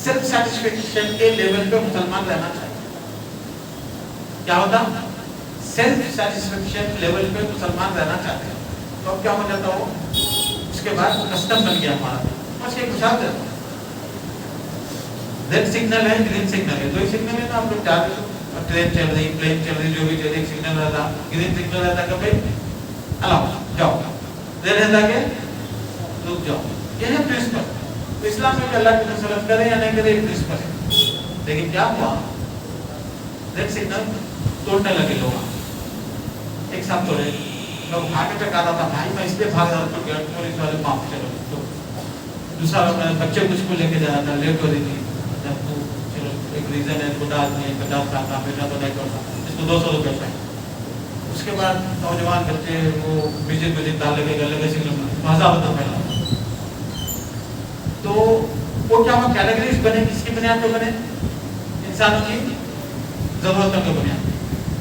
سیلف سیٹسفیکشن کے لیول پہ مسلمان رہنا چاہیے. کیا ہوتا, سیلف سیٹسفیکشن لیول پہ مسلمان رہنا چاہتے ہیں. تو اب کیا ہو جاتا ہو, اس کے بعد کسٹم بن گیا ہمارا. بس ایک مثال دیتا ہوں, ریڈ سگنل ہے, گرین سگنل ہے, دو ہی سگنل ہے نا, آپ لوگ جاتے ہو, ٹرین چل رہی, پلین چل رہی, جو بھی چل رہی, سگنل رہتا, گرین سگنل رہتا کہ بھائی الاؤ جاؤ, ریڈ رہتا کہ رک جاؤ. یہ ہے پرنسپل. اسلام میں اللہ کی نصرت کرے یا نہیں کرے, یہ پرنسپل ہے. لیکن کیا ہوا, ریڈ سگنل توڑنے لگے لوگ, ایک ساتھ توڑے, لوگ بھاگے پہ کہا تھا بھائی میں اس لیے بھاگ رہا تھا کہ پولیس والے معاف چلو. دوسرا بچے کو اسکول لے کے جا رہا تھا, لیٹ ہو رہی تھی, جب تو چلو ایک ریزن ہے, خدا آدمی 50 سال کا بیٹا تو نہیں کرتا, اس کو 200 روپئے چاہیے. اس کے بعد نوجوان بچے وہ میوزک ڈال لگے گلے کے سگنل مزہ ہوتا پہلا. تو وہ کیا ہوا, کیٹیگریز بنے, کس کی بنیاد پہ بنے, انسانوں کی ضرورتوں کے بنیاد.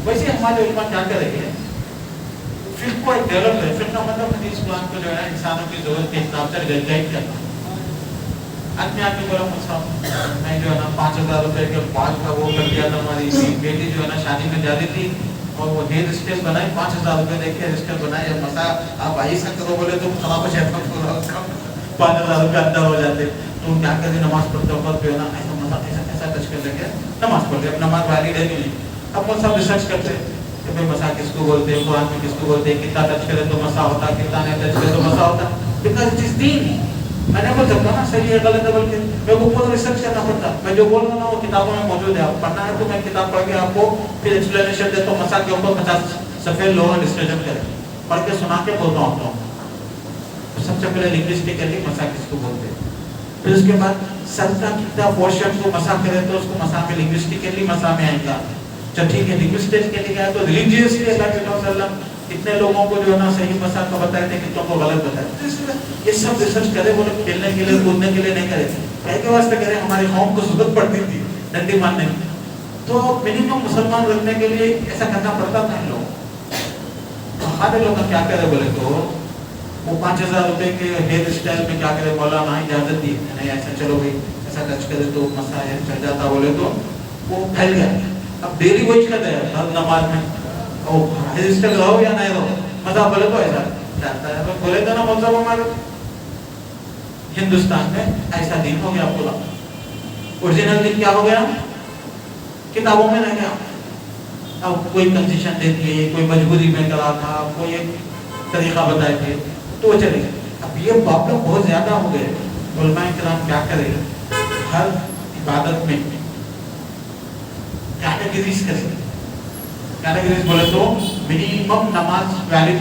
ویسے ہمارے علماء کیا کر رہے ہیں, فقہ کو ایک ڈیولپ ہے. فقہ کا مطلب حدیث قرآن کو جو ہے انسانوں کی ضرورت کے حساب سے گائیڈ کرنا. آدمی آ کے بولا مجھ میں جو ہے نا 5000 روپے کے بال کا وہ کر دیا تھا, ہماری بیٹی جو ہے نا شادی میں جا رہی تھی اور وہ ہیئر اسٹائل بنائی, 5000 روپے دے کے ہیئر اسٹائل بنائی, اور مسا آپ ایسا کرو بولے تو خراب ہو جائے, 5000 روپے اندر ہو جاتے. تو کیا کرتے, نماز پڑھتے وقت جو ہے نا ایسا مسا ایسا ٹچ کر لگے نماز پڑھتے. اب نماز والی ہے نہیں, اب وہ سب ریسرچ کرتے کہ بھائی مسا کس کو بولتے ہیں, قرآن میں کس کو بولتے ہیں, کتنا ٹچ کرے تو مسا ہوتا, کتنا نہیں ٹچ کرے تو مسا ہوتا. بیکاز اٹ از دین. میں نہیں بول سکتا نا صحیح ہے غلط ہے, بلکہ میں کو خود ریسرچ کرنا پڑتا. میں جو بول رہا ہوں نا وہ کتابوں میں موجود ہے, آپ پڑھنا ہے تو میں کتاب پڑھ کے آپ کو پھر ایکسپلینیشن دیتا ہوں. مسا کے اوپر 50 صفحے لوگوں نے ڈسکشن کرے, پڑھ کے سنا کے بولتا ہوں آپ لوگوں. سب سے پہلے لنگوسٹکلی مسا کس کو بولتے ہیں, پھر اس کے بعد سر کا کتنا پورشن کو مسا کرے تو اس کو مسا میں لنگوسٹکلی مسا میں آئے گا. چل ٹھیک ہے, لنگوسٹک کے لیے آئے تو ریلیجیسلی اللہ کے رسول صلی اللہ علیہ وسلم کتنے لوگوں کو جو ہے نا صحیح مسا کا بتائے تھے, کتنوں کو غلط بتائے. یہ سب ریسرچ کرے, وہ لوگ کھیلنے کے لیے کودنے کے لیے نہیں کرے, کہہ کے واسطے کرے ہماری قوم کو ضرورت پڑتی تھی ڈنڈی مارنے کی. تو منیمم مسلمان رکھنے کے لیے ایسا کرنا پڑتا تھا ان لوگ. ہمارے لوگ کیا کرے بولے تو وہ 5000 روپے کے ہیئر اسٹائل میں کیا کرے, مولانا اجازت دی نہیں ایسا چلو بھائی ایسا ٹچ کرے تو مسا ہے چل جاتا بولے تو وہ پھیل گیا. اب ڈیلی وہی کرتے ہیں ہر نماز میں, ہیئر اسٹائل رہو یا نہیں رہو, مزہ بولے تو ایسا جاتا ہے. بولے تو نا مطلب ہمارے ہندوستان میں ایسا دین ہو گیا پورا. اوریجنل دین کیا ہو گیا, کتابوں میں رہ گیا. اب کوئی کنسیشن دے دیے, کوئی مجبوری میں کرا تھا, کوئی ایک طریقہ بتائے تھے تو وہ چلے گئے. اب یہ پرابلم بہت زیادہ ہو گئے. علماء کرام کیا کرے, ہر عبادت میں کیٹیگریز کرے. کیٹیگریز بولے تو منیمم نماز ویلڈ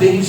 23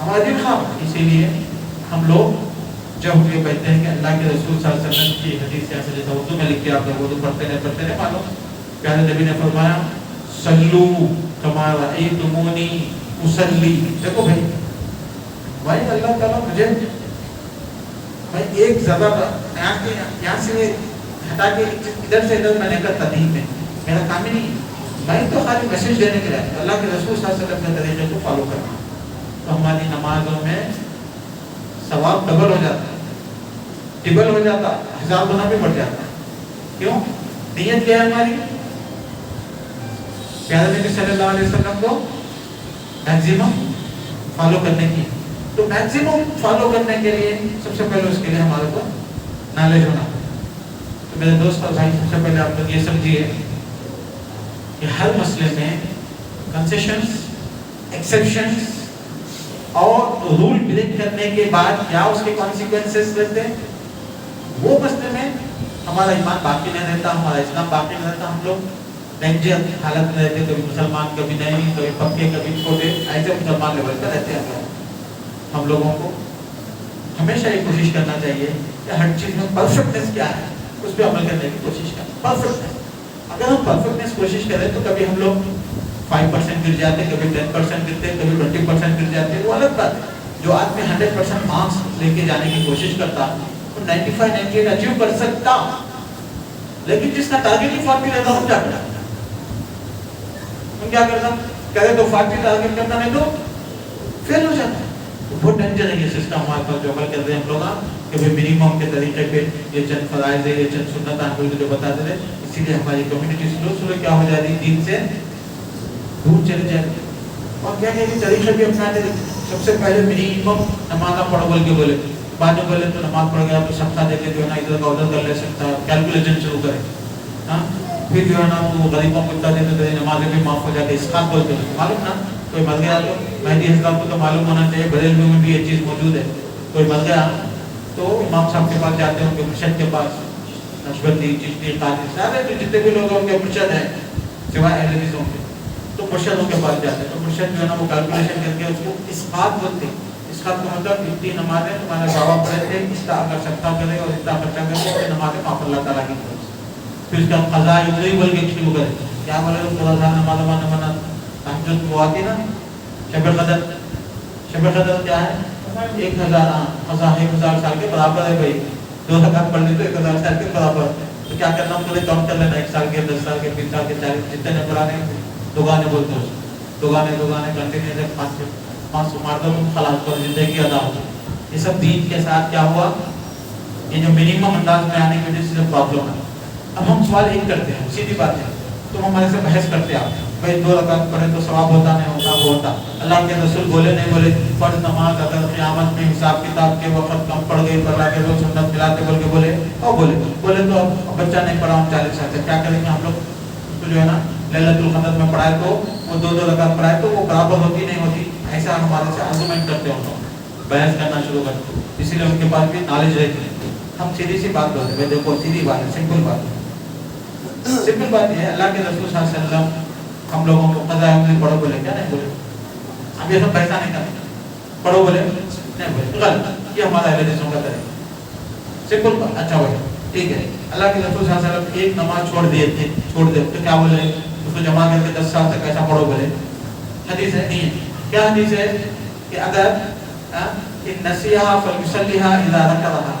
ہمارا دل خراب. اسی لیے ہم لوگ جب یہ کہتے ہیں کہ اللہ کے رسول صلی اللہ علیہ وسلم کی حدیث سے جیسا اردو میں لکھ کے آپ اردو پڑھتے رہے معلوم. پیارے نبی نے فرمایا صلو کما رأیتمونی اصلی. دیکھو بھائی اللہ تعالیٰ مجھے بھائی ایک ذرا یہاں سے ہٹا کے ادھر سے ادھر میں نے کہا تدین میں میرا کام ہی نہیں. میں تو خالی میسج دینے کے لیے اللہ کے رسول صلی اللہ علیہ وسلم کے طریقے کو فالو کرنا. تو ہماری نمازوں میں ثواب ڈبل ہو جاتا ہے, ڈبل ہو جاتا, 1000 گنا بھی بڑھ جاتا ہے. کیوں؟ نیت کیا ہے ہماری پیارے نبی صلی اللہ علیہ وسلم کو میکسیمم فالو کرنے کی. تو میکسیمم فالو کرنے کے لیے سب سے پہلے اس کے لیے ہمارے کو نالج ہونا. تو میرے دوست اور بھائی سب سے پہلے آپ لوگ یہ سمجھیے کہ ہر مسئلے میں کنسیشنز, ایکسیپشنز اور رول بریک کرنے کے بعد کیا اس کے کانسیکوینسز رہتے ہیں, وہ مسئلے میں ہمارا ایمان باقی نہیں رہتا, ہمارا اسلام باقی نہیں رہتا. ہم لوگ ڈینجر حالت میں رہتے, کبھی مسلمان کبھی نہیں, کبھی پکے کبھی چھوٹے, ایسے مسلمان لیول پر رہتے ہیں. ہم لوگوں کو ہمیشہ یہ کوشش کرنا چاہیے کہ ہر چیز میں پرفیکٹنس کیا ہے اس پہ عمل کرنے کی کوشش کریں. پرفیکٹنس, اگر ہم پرفیکٹنس کوشش کریں تو کبھی ہم لوگ 5% گر جاتے, کبھی 10% گرتے, کبھی 20% گر جاتے, وہ الگ بات ہے. جو آدمی 100% مارکس لے کے جانے کی کوشش کرتا وہ 95-98 اچیو کر سکتا. لیکن جس کا ٹارگیٹ ہی 40 رہتا ہم کیا کرتا, ہم کیا کرتا کرے تو 40 ٹارگیٹ کرتا نہیں تو فیل ہو جاتا. بہت ڈینجر ہے یہ سسٹم ہمارے پاس جو عمل کر رہے ہیں ہم لوگ کہ منیمم کے طریقے پہ یہ چند فرائض ہے, یہ چند سنت ہم لوگ جو بتا دے رہے, اسی لیے ہماری کمیونٹی سلو کیا ہو جا رہی ہے, دین سے دور چلے جا رہی. اور کیا کہ طریقے بھی اپناتے رہے. سب سے پہلے منیمم نماز پڑھو بول کے بولے, بعد میں بولے تو نماز پڑھ گیا تو سبتا دے کے جو ہے نا ادھر کا ادھر کر لے سکتا ہے, کیلکولیشن شروع کرے. ہاں پھر جو ہے نا وہ غریبوں کو اتنا دیتے تھے نمازیں بھی معاف ہو جاتی. اسقاط بولتے ہیں معلوم نا, کوئی مر گیا تو مہدی حضرت کو تو معلوم ہونا چاہیے, بریلوی میں بھی یہ چیز موجود ہے. کوئی مر گیا تو امام صاحب کے پاس جاتے ہیں, ان کے مرشد کے پاس, نقشبندی, چشتی, قادری, سارے جو جتنے بھی لوگ ہیں ان کے مرشد ہیں سوائے اہل حدیثوں کے, تو مرشدوں کے پاس جاتے ہیں. تو مرشد جو ہے نا وہ کیلکولیشن کر کے اس کو اسقاط بولتے ہیں. اسقاط کا مطلب اتنی نمازیں تمہارے بابا پڑھے تھے, اس کا اگر سکتا کرے اور اتنا خرچہ کرے تو نمازیں معاف اللہ تعالیٰ کی طرف سے. پھر اس کا قضا یوزی بول کے شروع کرے, کیا بولے تو نماز مانا تہجد وہ آتی نا, شب قدر. شب قدر کیا ہے, 1000 سال کے برابر ہے بھائی. 2 رکعت پڑھ لی تو 1000 سال کے برابر. تو کیا کرنا, پورے کاؤنٹ کر لینا, 1 سال کے, 10 سال کے, 20 سال کے, 40 جتنے نے پڑھانے دوگانے بولتے ہیں, دوگانے کنٹینیو 500 مار دو تم خلاص پر زندگی ادا ہو. یہ سب دین کے ساتھ کیا ہوا, یہ جو منیمم انداز میں آنے کی وجہ سے پرابلم ہے. اب ہم سوال ایک کرتے ہیں, سیدھی بات ہے, تم ہمارے سے بحث کرتے ہیں آپ بھائی 2 رکعت پڑھے تو ثواب ہوتا نہیں ہوتا, وہ ہوتا. اللہ کے رسول بولے نہیں بولے فرض نماز اگر قیامت میں حساب کتاب کے وقت کم پڑ گئی تو اللہ کے رسول سنت ملاتے بول کے بولے, اور بولے تو اب بچہ نہیں پڑھا ہوں 40 سال سے, کیا کریں گے ہم لوگ. تو جو ہے نا لیلۃ القدر میں پڑھائے تو وہ 2 رکعت پڑھائے تو وہ برابر ہوتی نہیں ہوتی, ایسا ہمارے سے آرگومنٹ کرتے ہیں, بحث کرنا شروع کرتے. اسی لیے ان کے پاس بھی نالج رہتی ہے. ہم سیدھی سی بات کرتے ہیں, دیکھو سیدھی بات ہے, سمپل بات ہے. سمپل بات یہ ہے, اللہ کے رسول صلی اللہ علیہ وسلم ہم لوگوں کو قضا یوم پڑھو بولے, کیا نہیں بولے. اب یہ سب پیسہ نہیں کرنا, پڑھو بولے نہیں بولے, غلط. یہ ہمارا اہل حدیثوں کا طریقہ, سمپل بات. اچھا بھائی ٹھیک ہے, اللہ کے رسول صلی اللہ علیہ وسلم ایک نماز چھوڑ دے تو کیا بولے, اس کو جمع کر کے 10 سال تک ایسا پڑھو بولے. حدیث ہے نہیں ہے, کیا حدیث ہے کہ اگر نسیہا فلیصلیھا اذا ذکرھا,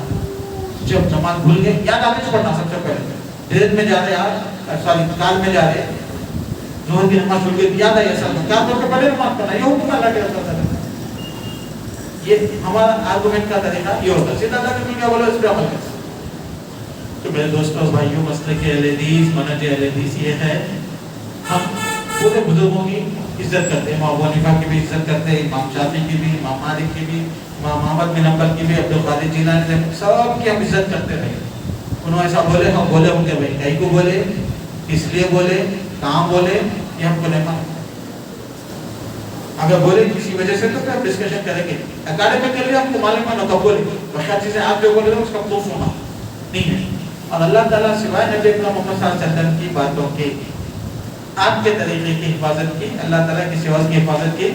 جب نماز بھول گئے, یاد آنے سے پڑھنا سب سے پہلے. دیر میں جا رہے آپ, سوری کال میں جا رہے, ظہر کی نماز چھوڑ گئی, یاد آئی اصل میں کیا طور پہ پڑھے نماز پڑھنا, یہ حکم اللہ کے رسول صلی اللہ علیہ وسلم. یہ ہمارا آرگومنٹ کا طریقہ یہ ہوتا ہے. سیدھا اللہ کے رسول کیا بولے اس پہ عمل کریں. تو میرے دوستوں بھائیوں, مسئلے کے اہل حدیث, منہج اہل حدیث یہ ہے, ہم پورے بزرگوں کی عزت کرتے ہیں. امام ابو حنیفہ کی بھی عزت کرتے ہیں, امام شافعی کی بھی, امام مالک کی بھی, امام محمد بن حنبل کی بھی, عبدالقادر جیلانی, سب کی ہم عزت کرتے رہے. انہوں ایسا بولے, ہم بولے ہوں گے بھائی, کہیں کو بولے, اس لیے بولے, کہاں بولے, یہ ہم کو نہیں معلوم. اگر بولے کسی وجہ سے تو پھر ہم ڈسکشن کریں گے. اکیڈمک کے لیے ہم کو معلوم ہے کب بولے, بقیہ چیزیں آپ جو بولے اس کا پروف ہونا نہیں ہے. اور اللہ تعالیٰ سوائے نبی اکرم محمد صلی اللہ علیہ وسلم کی باتوں کے, آپ کے طریقے کی حفاظت کی, اللہ تعالیٰ کی سوا کی حفاظت کی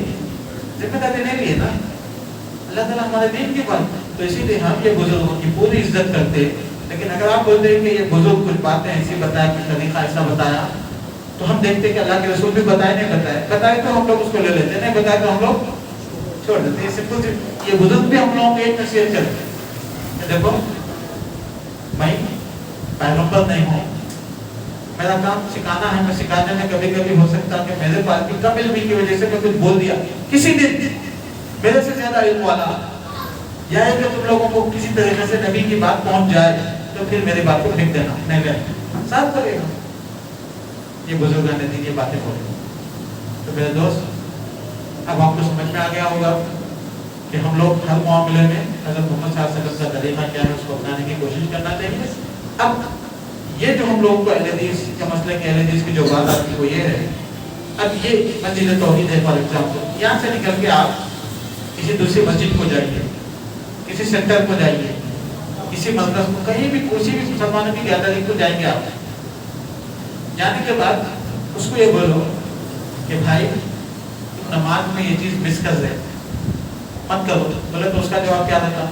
ذمہ داری نہیں لی ہے نا. اللہ تعالیٰ ہمارے دین کی بات. تو اسی لیے ہم یہ بزرگوں کی پوری عزت کرتے. لیکن اگر آپ بولتے ہیں کہ یہ بزرگ کچھ باتیں ایسی بتایا کہ طریقہ ایسا بتایا, تو ہم دیکھتے کہ اللہ کے رسول بھی بتائے نہیں بتائے تو ہم لوگ اس کو لے لیتے, نہیں بتائے تو ہم لوگ چھوڑ دیتے. یہ سمپل سی, یہ بزرگ بھی ہم لوگوں کو ایک نصیحت کرتے کہ دیکھو میں پیغمبر نہیں ہوں, میرا کام سکھانا ہے. میں سکھانے میں کبھی کبھی ہو سکتا کہ میرے پاس کی کم علمی کی وجہ سے میں کچھ بول دیا کسی دن میرے سے زیادہ علم والا, یا ہے کہ تم لوگوں کو کسی طریقے سے نبی کی بات پہنچ جائے تو پھر میری بات کو پھینک دینا, نہیں لینا, ساتھ کرے گا. یہ بزرگان نے دی یہ باتیں بولے. تو میرے دوست اب آپ کو سمجھ میں آ گیا ہوگا کہ ہم لوگ ہر معاملے میں حضرت محمد صلی اللہ علیہ وسلم کا طریقہ کیا ہے اس کو اپنانے کی کوشش کرنا چاہیے. اب یہ جو ہم لوگ کو اہل حدیث کا مسئلہ کہ اہل حدیث کی جو بات آتی ہے وہ یہ ہے, اب یہ مسجد توحید ہے فار ایگزامپل, یہاں سے نکل کے آپ کسی دوسری مسجد کو جائیے, کسی سینٹر کو جائیے, کسی مرکز کو, کہیں بھی کسی بھی مسلمانوں کی گیدرنگ کو جائیں گے آپ, جانے کے بعد اس کو یہ بولو کہ بھائی تم نماز میں یہ چیز مس کر رہے مت کرو. بولے تو اس کا جواب کیا رہتا؟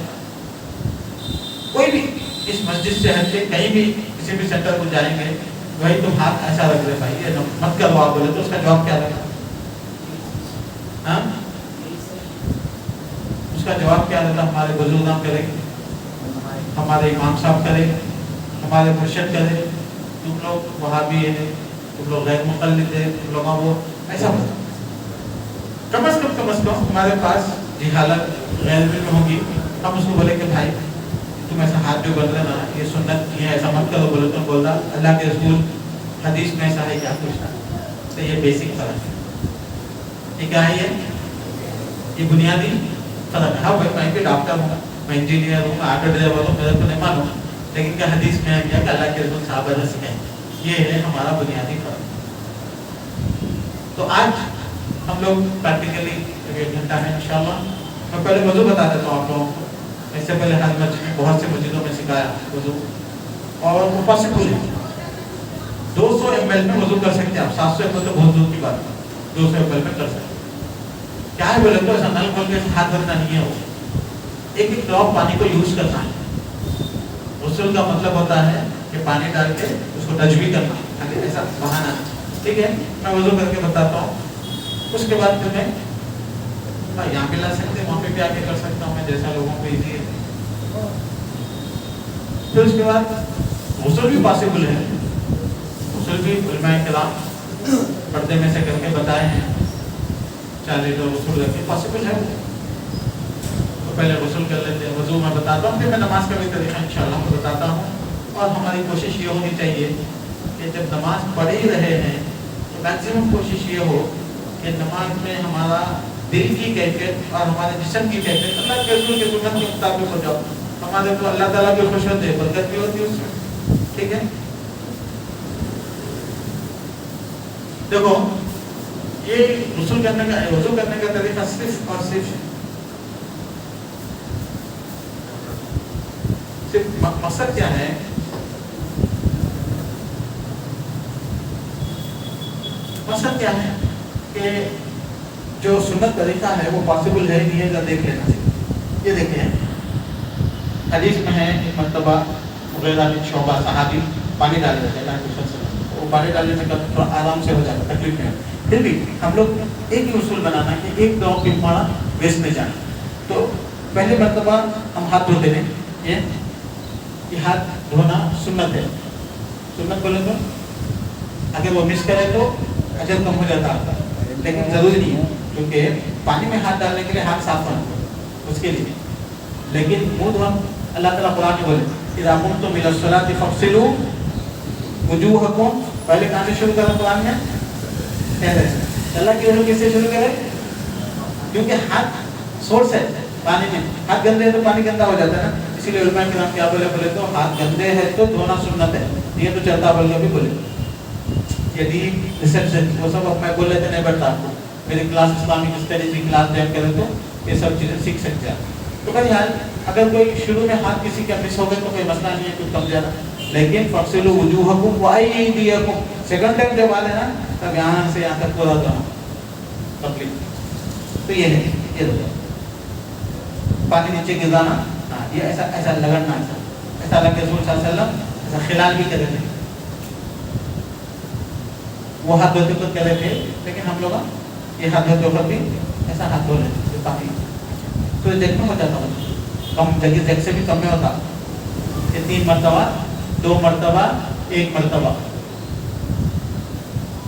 کوئی بھی اس مسجد سے ہٹ کے کہیں بھی کسی بھی سینٹر کو جائیں گے, وہی تم ہاتھ ایسا رکھ رہے بھائی یہ مت کرو آپ, بولے تو اس کا جواب کیا رہتا؟ اس کا جواب کیا رہتا؟ ہمارے بزرگان کرے, ہمارے امام صاحب کرے, ہمارے مرشد کرے, تم لوگ وہابی ہیں, تم لوگ غیر مقلد ہیں, تم لوگ وہ ایسا بتا. کم از کم ہمارے پاس جہالت غیر علم میں ہوگی, ہم اس کو بولے کہ بھائی تم ایسا ہاتھ جو بن رہے نا یہ سنت ہے, ایسا مت کرو. بولے تو بول رہا اللہ کے رسول حدیث میں ایسا ہے کیا پوچھنا. تو یہ بیسک فرق ہے. یہ کیا ہے؟ یہ بنیادی فرق ہے. ہاں بھائی میں بھی ڈاکٹر ہوں, میں انجینئر ہوں, میں آٹو ڈرائیور ہوں, میرے کو نہیں معلوم, لیکن کیا حدیث میں ہے کیا کہ اللہ کے رسول صحابہ نے سکھائے. یہ ہے ہمارا بنیادی فرق. تو آج ہم لوگ پریکٹیکلی 1 گھنٹہ ہے انشاءاللہ. میں پہلے وضو بتا دیتا ہوں آپ لوگوں کو. اس سے پہلے ہر مسجد میں بہت سے مسجدوں میں سکھایا وضو, اور وہ پاسبل ہے. 200 ml میں وضو کر سکتے ہیں آپ. 700 ml تو بہت دور کی بات ہے, 200 ml میں کر سکتے ہیں. کیا ہے بولے تو ایسا نل کھول کے ہاتھ بھرنا نہیں ہے, وہ ایک ایک ڈراپ پانی کو یوز کرنا ہے. غسل کا مطلب ہوتا ہے کہ پانی ڈال کے اس کو ٹچ بھی کرنا, ایسا بہانا. ٹھیک ہے, میں وضو کر کے بتاتا ہوں. اس کے بعد پھر میں یہاں پہ لا سکتے, وہاں پہ بھی آ کے کر سکتا ہوں میں, جیسا لوگوں کو ایزی ہے. پھر اس کے بعد غسل بھی پاسبل ہے. غسل بھی علماء کرام پردے میں سے کر کے بتائے ہیں, 40 لوگ غسل کر کے پاسبل ہے. تو پہلے غسل کر لیتے ہیں, وضو میں بتاتا ہوں, پھر میں نماز کا بھی طریقہ انشاءاللہ کو بتاتا ہوں. اور ہماری کوشش یہ ہونی چاہیے کہ جب نماز پڑھ ہی رہے ہیں تو میکسیمم کوشش یہ ہو کہ نماز میں ہمارا دل کی کیفیت اور ہمارے جسم کی کیفیت اللہ کے رسول کی سنت کے مطابق ہو جاؤ. ہمارے تو اللہ تعالیٰ کی خوش ہوتے ہیں, برکت بھی ہوتی ہے اس میں. ٹھیک ہے, دیکھو یہ غسل کرنے کا وضو کرنے کا طریقہ صرف اور صرف مقصد کیا ہے؟ مقصد کیا ہے کہ جو سنت طریقہ ہے وہ پاسبل ہے نہیں ہے, ذرا دیکھ لینا چاہیے. یہ دیکھیں حدیث میں ہے ایک مرتبہ مغیرہ بن شعبہ صحابی پانی ڈال دیتے ہیں, وہ پانی ڈالنے میں تھوڑا آرام سے ہو جاتا, تکلیف نہیں ہوتی. پھر بھی ہم لوگ ایک ہی اصول بنانا کہ ایک ڈراپ بھی ہمارا ویسٹ میں جائے. تو پہلے مرتبہ ہم ہاتھ دھوتے ہیں, یہ ہاتھ دھونا سنت ہے. سنت بولے تو اگر وہ مس کرے تو اجر کم ہو جاتا ہے, لیکن ضروری نہیں ہے, کیونکہ پانی میں ہاتھ ڈالنے کے لیے ہاتھ صاف ہونا اس کے لیے. لیکن منہ دھونا اللہ تعالیٰ قرآن میں بولے اذا قمتم الى الصلاة فاغسلوا وجوہکم, پہلے کہاں سے شروع کرا قرآن میں؟ اللہ کی رسول کس سے شروع کرے؟ کیونکہ ہاتھ سورس ہے پانی میں, ہاتھ گندے ہے تو پانی گندا ہو جاتا ہے نا. اسی لیے علماء کرام کیا بولے تو ہاتھ گندے ہے تو دھونا سنت ہے, یہ تو چلتا بول کے بھی بولے. یدی ریسپشن وہ سب اب میں بول لیتے نہیں بیٹھتا آپ کو, میری کلاس اسلامک اسٹڈیز کی کلاس جوائن کرے تو یہ سب چیزیں سیکھ سکتے ہیں. تو بہرحال اگر کوئی شروع میں ہاتھ کسی کا مس ہو گئے تو کوئی مسئلہ نہیں ہے, کچھ کم زیادہ. لیکن فغسلوا وجوہکم وایدیکم, سیکنڈ ٹائم جب آ لینا تب یہاں سے یہاں تک پورا دھونا تکلیف. تو یہ ہے, یہ پانی نیچے گرانا، یہ ایسا ایسا لگڑنا، ایسا اللہ کے رسول صلی اللہ علیہ وسلم ایسا خلال بھی کرے تھے. وہ ہاتھ دھوتے خود کرے تھے، لیکن ہم لوگ یہ ہاتھ دھوتے وقت بھی ایسا ہاتھ دھو لیتے تھے پانی. تو یہ دیکھنے ہو جاتا ہوں کم جگہ سے بھی کم میں ہوتا. یہ 3 مرتبہ 2 مرتبہ 1 مرتبہ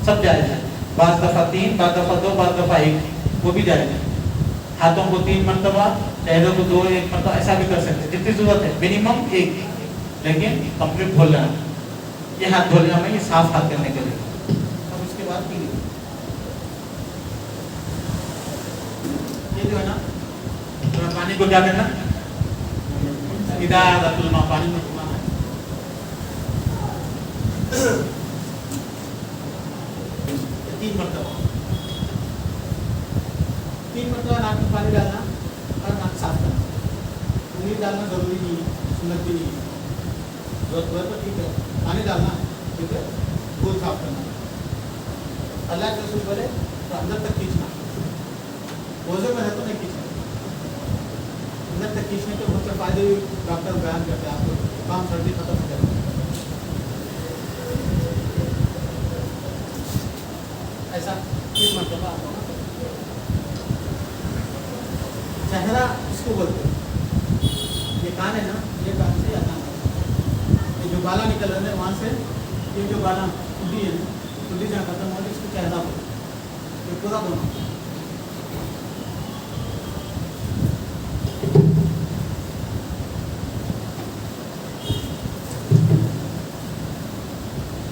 سب جائز ہے. بعض دفعہ 3، بعض دفعہ 2، بعض دفعہ 1، وہ بھی جائز ہے. ہاتھوں کو 3 مرتبہ، چہروں کو 2، 1 مرتبہ ایسا بھی کر سکتے جتنی ضرورت ہے. منیمم 1، لیکن کمپلیٹ دھو لینا. یہ ہاتھ دھو لینا میں یہ صاف ہاتھ کرنے کے لیے. اب اس کے بعد یہ جو ہے نا پانی کو کیا کرنا، ادارۃ الماء، پانی میں گھمانا ہے. 3 مرتبہ ناک میں پانی ڈالنا اور ناک صاف کرنا. انگلی ڈالنا ضروری نہیں ہے، سنت بھی نہیں ہے. ضرورت پڑے تو ٹھیک ہے پانی ڈالنا، ٹھیک ہے. پھول صاف کرنا. اللہ کے رسول بولے تو اندر تک کھینچنا، روزے میں ہے تو نہیں کھینچنا. اندر تک کھینچنے کے بہت سے فائدے بھی ڈاکٹر بیان کرتے ہیں. آپ کو کام سردی ختم ہو جاتی ہے. ایسا 3 مرتبہ آپ کو چہرہ اس کو بولتے ہیں. یہ کان ہے نا، یہ کان سے آتا ہے. یہ جو بالا نکل رہے ہیں وہاں سے، یہ جو بالا ٹوٹی ہے ٹوٹی جہاں ختم ہو رہی اس کو چہرہ بولتے ہیں. یہ پورا دونوں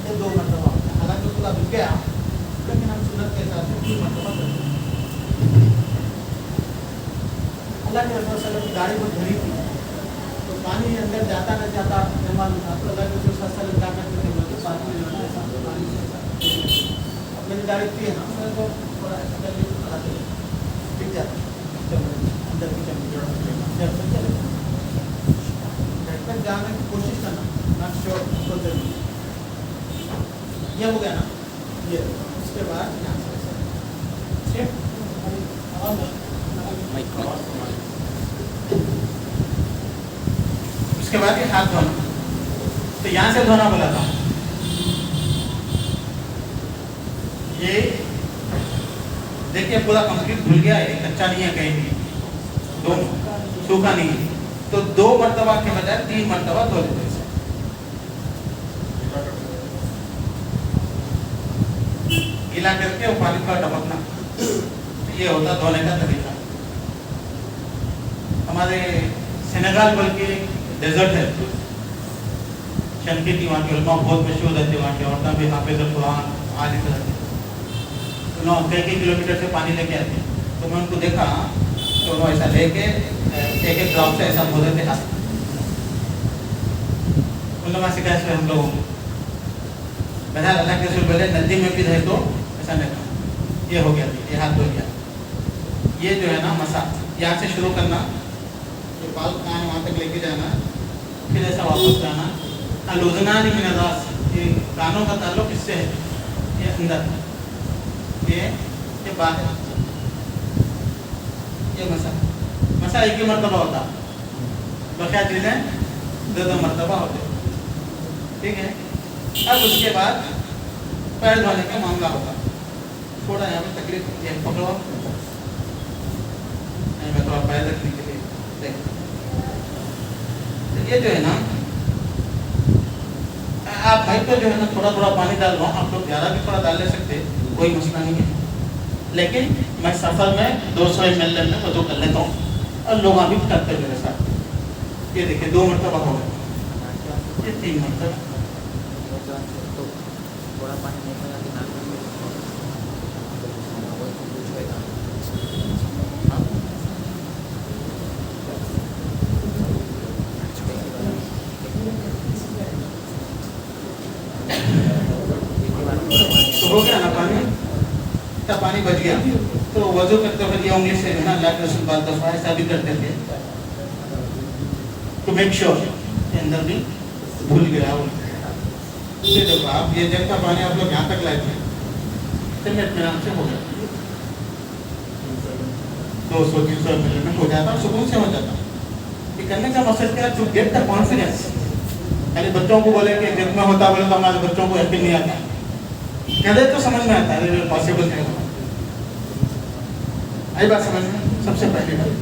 یہ 2 مرتبہ. حالانکہ پورا بک گیا لیکن ہم سنت کے حساب سے 3 مرتبہ کرتے ہیں. اللہ کے رسول صلی اللہ علیہ وسلم کی داڑھی بہت بھری تھی، تو پانی اندر جاتا نہ جاتا مہمان تھا. تو اللہ کے رسول صلی اللہ علیہ وسلم کیا کرتے تھے، بولتے پانی میں جو ہے نا ایسا پانی سے ایسا. اب میری داڑھی تھی ہے نا، میرے کو تھوڑا ایسا کر کے کھاتے ٹک جاتا اندر کی چمڑی جب تک چلے جب تک جانے کی کوشش کرنا. ناٹ شیور بہت ضروری. یہ ہو گیا نا. یہ اس کے بعد اس کے بعد یہ ہاتھ دھونا. تو یہاں سے دھونا بولا تھا. یہ دیکھیے پورا کمپلیٹ دھل گیا ہے، کچا نہیں ہے کہیں بھی، سوکھا نہیں ہے. تو 2 مرتبہ کے بجائے 3 مرتبہ دھو لیتے. گیلا کر کے وہ پانی کا ٹپکنا، یہ ہوتا دھونے کا طریقہ. ہمارے سینیگال بلکہ ڈیزرٹ ہے، شنقیطی، وہاں کے علماء بہت مشہور رہتے. وہاں کی عورتیں بھی حافظ القرآن عالم رہتے. انہوں کئی کلومیٹر سے پانی لے کے آتے. تو میں ان کو دیکھا تو انہوں ایسا لے کے ایک ڈراپ سے ایسا دھو دیتے ہاتھ. ان لوگوں سے کیسے ہم لوگوں کو بہرحال اللہ کے رسول بولے ندی میں بھی رہے تو ایسا نہیں کرنا. یہ ہو گیا، یہ ہاتھ دھو گیا. یہ جو ہے نا مسا، یہاں سے شروع کرنا، یہ بال کان وہاں تک لے کے جانا، پھر ایسا واپس جانا. الوزنان من الراس، یہ کانوں کا تعلق اس سے ہے، یہ اندر، یہ باہر. یہ مسا ایک ہی مرتبہ ہوتا، بقیہ چیزیں 2 مرتبہ ہوتے. ٹھیک ہے. اب اس کے بعد پیر دھونے کا معاملہ ہوتا. تھوڑا یہاں پہ تکلیف یہ پکڑو، میں تھوڑا پیر رکھنے کے لیے دیکھ. یہ جو ہے نا آپ بھائی تو جو ہے نا تھوڑا تھوڑا پانی ڈال رہا ہوں. آپ لوگ زیادہ بھی تھوڑا ڈال لے سکتے، کوئی مسئلہ نہیں ہے. لیکن میں سفر میں 200 ml میں وضو کر لیتا ہوں اور لوگ بھی کرتے میرے ساتھ. یہ دیکھیں 2 مرتبہ ہو گئے، یہ 3 مرتبہ. ہو گیا نا پانی، اتنا پانی بچ گیا. تو وضو کرتے وقت یہ انگلی سے جو ہے نا اللہ کے رسول بعض دفعہ ایسا بھی کرتے تھے ٹو میک شیور کہ اندر بھی بھول گیا. یہ دیکھو آپ، یہ جب کا پانی آپ لوگ یہاں تک لائے تھے، اطمینان سے ہو گیا. 200-300 ml میں ہو جاتا اور سکون سے ہو جاتا. یہ کرنے کا مقصد کیا ہے؟ To get the confidence. یعنی بچوں کو بولے کہ جب میں ہوتا بولے تو ہمارے بچوں کو یقین نہیں آتا. کہتے تو سمجھ میں آتا ہے پاسبل نہیں ہوتا. آئی بات سمجھ میں؟ سب سے پہلی بات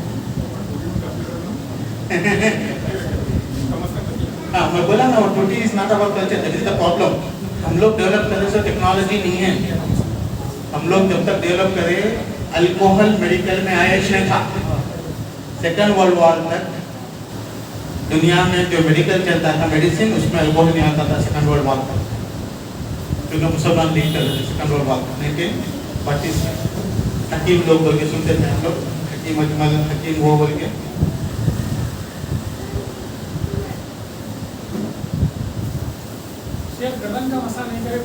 ہاں میں بولا نا ٹوٹی is not about culture. That is the problem. ہم لوگ ڈیولپ کرنے سے ٹیکنالوجی نہیں ہے. ہم لوگ جب تک ڈیولپ کرے الکوہل میڈیکل میں آئش نہیں تھا. سیکنڈ ورلڈ وار تک دنیا میں جو میڈیکل چلتا تھا میڈیسن اس میں الکوہل نہیں آتا تھا. سیکنڈ ورلڈ وار تک کیونکہ مسلمان نہیں کر رہے تھے. سیکنڈ ورلڈ وار تک 1940 میں حکیم لوگ بول کے سنتے تھے ہم لوگ. حکیم اجمل حکیم وہ بول کے گردن کا مسئلہ نہیں کرے.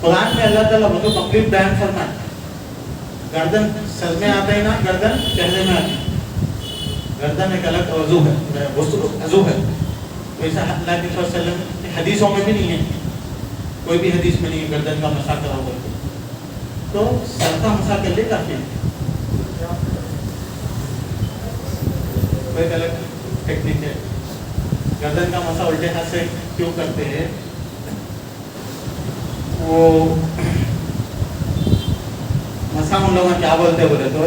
قرآن میں اللہ تعالیٰ وہ تو کمپلیٹ بیان فرمائے. گردن سر میں آتا ہی نا, گردن چہرے میں آتی. گردن ایک الگ عضو ہے, عضو ہے. ویسا اللہ کے صلی اللہ علیہ وسلم حدیثوں میں بھی نہیں ہے, کوئی بھی حدیث میں نہیں ہے گردن کا مسا کرا ہوا. تو سر کا مسا کر لے کافی ہے. کوئی الگ ٹیکنیک ہے. گردن کا مسا الٹے ہاتھ سے کیوں کرتے ہیں؟ وہ مسا ان لوگوں کیا بولتے بولے تو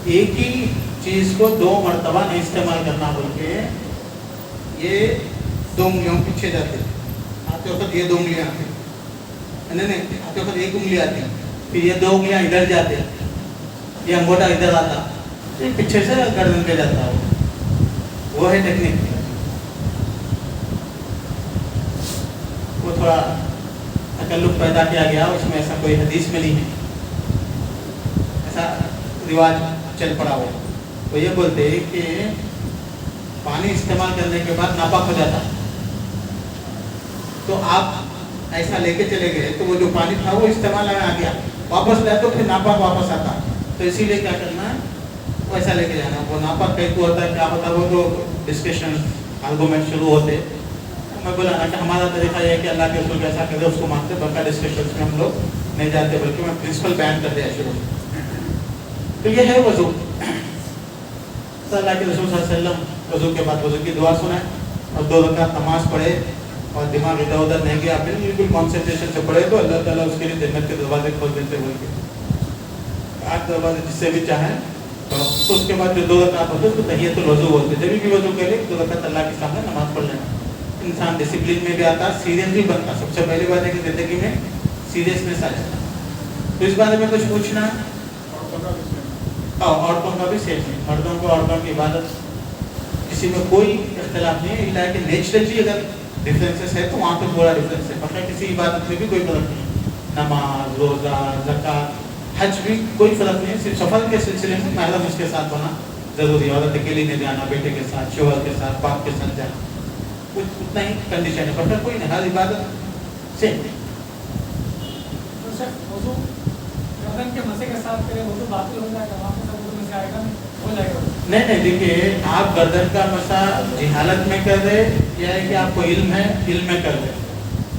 ایک ہی چیز کو 2 مرتبہ نہیں استعمال کرنا بول کے یہ 2 انگلیوں پیچھے جاتے. آتے وقت یہ 2 انگلیاں آتی, نہیں آتے وقت 1 انگلی آتی, پھر یہ 2 انگلیاں ادھر جاتے, یہ انگوٹا ادھر آتا, یہ پیچھے سے گردن پہ جاتا. وہ ہے ٹیکنیک. وہ تھوڑا تکلف پیدا کیا گیا, اس میں ایسا کوئی حدیث میں نہیں ہے, ایسا رواج چل پڑا. وہ یہ بولتے ہیں کہ پانی استعمال کرنے کے بعد ناپاک ہو جاتا, تو آپ ایسا لے کے چلے گئے تو وہ جو پانی تھا وہ استعمال میں آ گیا, واپس لائے تو پھر ناپاک واپس آتا. تو اسی لیے کیا کرنا ہے, وہ ایسا لے کے جانا. وہ ناپاک کہیں کو ہوتا ہے کیا ہوتا ہے, وہ تو ڈسکشن آرگومنٹ شروع ہوتے. میں بولا نا کہ ہمارا طریقہ یہ ہے کہ اللہ کے رسول کیسا کرے اس کو مانتے, بلکہ ڈسکشنس میں ہم لوگ نہیں جاتے, بلکہ میں پرنسپل بیان کر دیا شروع. تو یہ ہے وضو. تو اللہ کے رسول صلی اللہ علیہ وسلم وضو کے بعد وضو کی دعا سنائے اور 2 رکعت نماز پڑھے اور دماغ ادھر ادھر نہیں گیا, پھر بالکل کانسنٹریشن سے پڑھے تو اللہ تعالیٰ اس کے لیے جنت کے دروازے کھول دیتے بول کے 8 دروازے جس سے بھی چاہیں. تو اس کے بعد جو 2 رکعت ہوتے اس کو تحیۃ الوضو بولتے. جب بھی وضو کرے 2 رکعت اللہ کے سامنے نماز پڑھ لینا. انسان ڈسپلن میں بھی آتا, سیریس بھی بنتا. سب سے پہلی بات ہے کہ زندگی میں سیریسنس آ جاتا. تو اس بارے میں کچھ پوچھنا ہے؟ عورتوں کا بھی سیم ہے. مردوں کو عورتوں کی عبادت کسی میں کوئی اختلاف نہیں ہے, اللہ کہ نیچرلی اگر ڈفرینسز ہے تو وہاں پہ تھوڑا ڈفرینس ہے, ورنہ کسی عبادت میں بھی کوئی فرق نہیں. نماز, روزہ, زکوٰۃ, حج بھی کوئی فرق نہیں ہے. صرف سفر کے سلسلے میں محرم اس کے ساتھ ہونا ضروری ہے. عورت اکیلی نہیں جانا, بیٹے کے ساتھ, شوہر کے ساتھ, باپ کے ساتھ جانا, کچھ اتنا ہی کنڈیشن ہے, ورنہ کوئی نہیں. ہر عبادت سیم. نہیں دیکھیے, آپ گردن کا مسا جہالت میں کر رہے یا ہے کہ آپ کو علم ہے, علم میں کر رہے,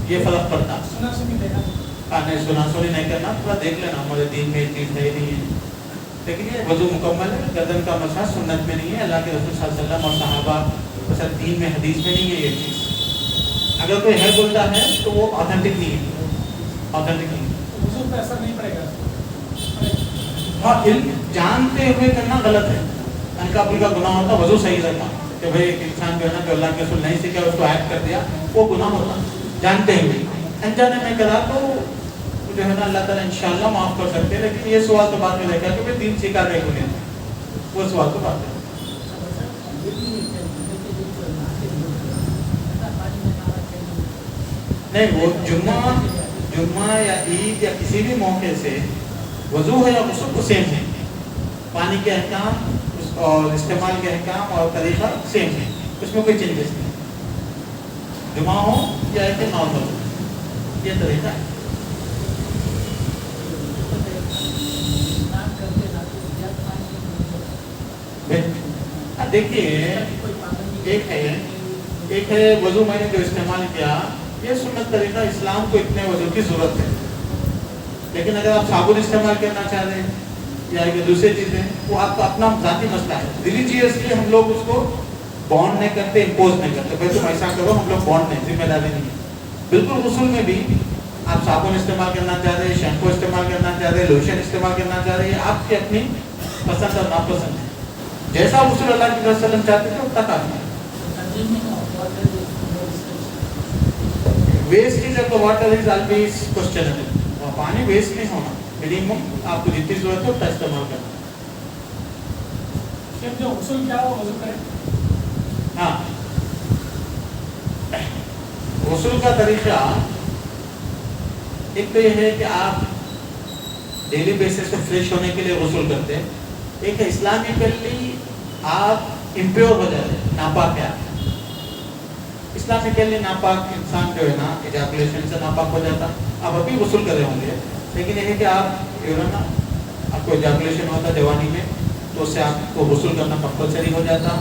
یہ فرق پڑتا. نہیں سنا سنی نہیں کرنا, تھوڑا دیکھ لینا ہمارے دین میں یہ چیز ہے نہیں ہے. لیکن یہ وضو مکمل ہے. گردن کا مسا سنت میں نہیں ہے. اللہ کے رسول صلی اللہ علیہ وسلم اور صحابہ مثلا دین میں حدیث میں نہیں ہے یہ چیز. اگر کوئی ہے بولتا ہے تو وہ آتھینٹک نہیں ہے, آتھینٹک نہیں. وضو پہ اثر نہیں پڑے گا. ہاں, علم جانتے ہوئے کرنا غلط ہے. ہلکا پھلکا گناہ ہوتا, وضو صحیح رہتا کہ بھائی ایک انسان جو ہے نا جو اللہ کے رسول نہیں سیکھا اس کو ایڈ کر دیا, وہ گناہ ہوتا. جانتے ہوئے انجانے میں کرا تو جو ہے نا اللہ تعالیٰ انشاءاللہ معاف کر سکتے ہیں. لیکن یہ سوال تو بعد میں رہے گا کہ بھائی دین سیکھا رہے گا, وہ سوال تو بات ہے. نہیں, وہ جمعہ یا عید یا کسی بھی موقع سے وضو ہے یا غسل کو سیم ہے. پانی کے احکام اور استعمال کے احکام اور طریقہ سیم ہے, اس میں کوئی چینجز نہیں. جمعہ ہو یا ایک نارمل ہو, یہ طریقہ ہے. دیکھیے, ایک ہے وضو میں نے جو استعمال کیا, یہ سنت طریقہ. اسلام کو اتنے وضو کی ضرورت ہے. لیکن اگر آپ صابن استعمال کرنا چاہ رہے ہیں یا دوسری چیزیں، وہ آپ کا اپنا ذاتی مسئلہ ہے. ریلیجیسلی ہم لوگ اس کو بانڈ نہیں کرتے، امپوز نہیں کرتے، بھائی تم ایسا کرو، ہم لوگ بانڈ نہیں، ذمہ داری نہیں ہے. بالکل غسل میں بھی آپ صابن استعمال کرنا چاہ رہے ہیں، شیمپو استعمال کرنا چاہ رہے ہیں، لوشن استعمال کرنا چاہ رہے ہیں، آپ کی اپنی پسند اور ناپسند ہے. جیسا غسل اللہ کے وسلم چاہتے تھے اتنا کافی ہے. Wastage of the water is always questionable. پانی ویسٹ نہیں ہونا، منیمم آپ کو جتنی ضرورت ہے اتنا استعمال کرنا. جو غسل کیا وہ وضو کریں؟ ہاں، غسل کا طریقہ ایک تو یہ ہے کہ آپ ڈیلی بیسس پہ فریش ہونے کے لیے غسل کرتے ہیں. ایک ہے اسلامیکلی آپ امپیور ہو جاتے ہیں، ناپاک ہے. اسلامیکلی ناپاک انسان جو ہے نا ایجاکولیشن سے ناپاک ہو جاتا. آپ ابھی غسل کر رہے ہوں گے، لیکن یہ ہے کہ آپ کو ایجاکولیشن ہوتا جوانی میں، تو اس سے آپ کو غسل کرنا کمپلسری ہو جاتا.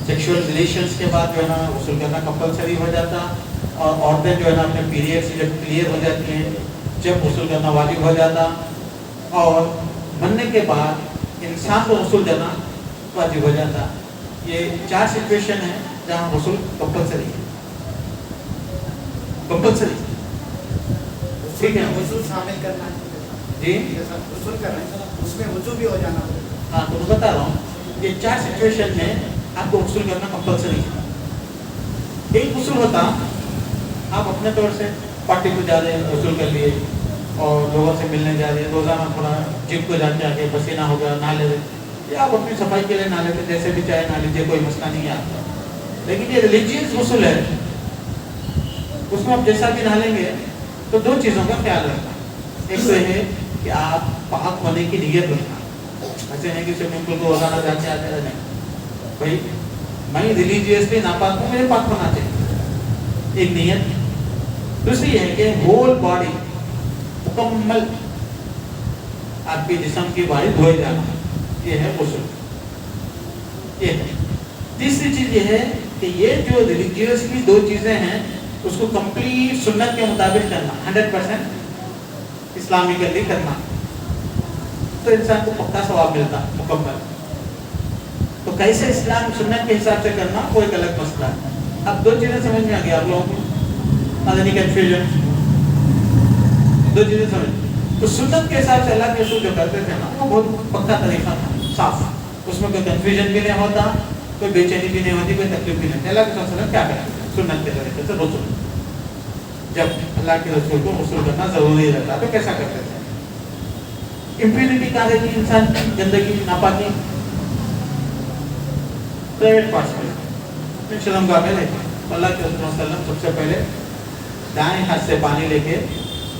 سیکشول ریلیشنس کے بعد جو ہے نا غسل کرنا کمپلسری ہو جاتا. اور عورتیں جو ہے نا اپنے پیریڈ سے جب کلیئر ہو جاتی ہیں جب غسل کرنا واجب ہو جاتا. اور مرنے کے بعد انسان کو غسل دینا واجب ہو جاتا. یہ 4 سچویشن ہیں جہاں غسل کمپلسری ہے. کمپلسری ٹھیک ہے، غسل شامل کرنا ہے جی غسل کرنا ہے، اس میں وضو بھی ہو جانا پڑے گا. ہاں تو میں بتا رہا ہوں، یہ 4 سچویشن میں آپ کو غسل کرنا کمپلسری ہے. ایک غسل ہوتا آپ اپنے طور سے پارٹی کو جا رہے ہیں، غسل کر لیے اور لوگوں سے ملنے جا رہے ہیں، روزانہ تھوڑا جم کو جا کے آگے پسینہ ہو گیا نہ لے رہے، یا آپ اپنی صفائی کے لیے نہ لیتے، جیسے بھی چاہے نہ لیجیے، کوئی مسئلہ نہیں ہے آپ کا. لیکن یہ ریلیجیس غسل ہے، اس میں آپ جیسا بھی نہ لیں گے تو 2 چیزوں کا خیال رکھنا. ایک تو یہ ہے کہ آپ پاک ہونے کی نیت رکھنا. ایسے نہیں کہ سوئمنگ پول کو روزانہ جا کے آتے رہنے، بھائی میں ریلیجیسلی ناپاک ہوں، مجھے پاک ہونا چاہیے، ایک نیت. دوسری یہ ہے کہ ہول باڈی مکمل آپ کے جسم کی باڈی دھوئے جانا، یہ ہے غسل. یہ ہے. تیسری چیز یہ ہے کہ یہ جو ریلیجیسلی 2 چیزیں ہیں اس کو کمپلیٹ سنت کے مطابق کرنا، 100% اسلامیکلی کرنا، تو انسان کو پکا ثواب ملتا مکمل. تو کیسے اسلام سنت کے حساب سے کرنا وہ ایک الگ مسئلہ ہے. اب 2 چیزیں سمجھ میں آ گئی آپ لوگوں کو، نہیں کنفیوژن. 2 چیزیں سمجھ. تو سنت کے حساب سے اللہ کے رسول جو کرتے تھے نا وہ بہت پکا طریقہ تھا، صاف. اس میں کوئی کنفیوژن بھی نہیں ہوتا، کوئی بے چینی بھی نہیں ہوتی، کوئی تکلیف بھی نہیں ہوتی. اللہ کے رسول کیا کرتے ہیں سنت کے طریقے سے غسل. جب اللہ کے رسول کو غسل کرنا ضروری رہتا تو کیسا کرتے تھے؟ امپیورٹی کہاں رہتی انسان کی گندگی ناپاکی پرائیویٹ پارٹس میں شرمگاہ میں رہتے ہیں. اللہ کے رسول صلی اللہ علیہ وسلم سب سے پہلے دائیں ہاتھ سے پانی لے کے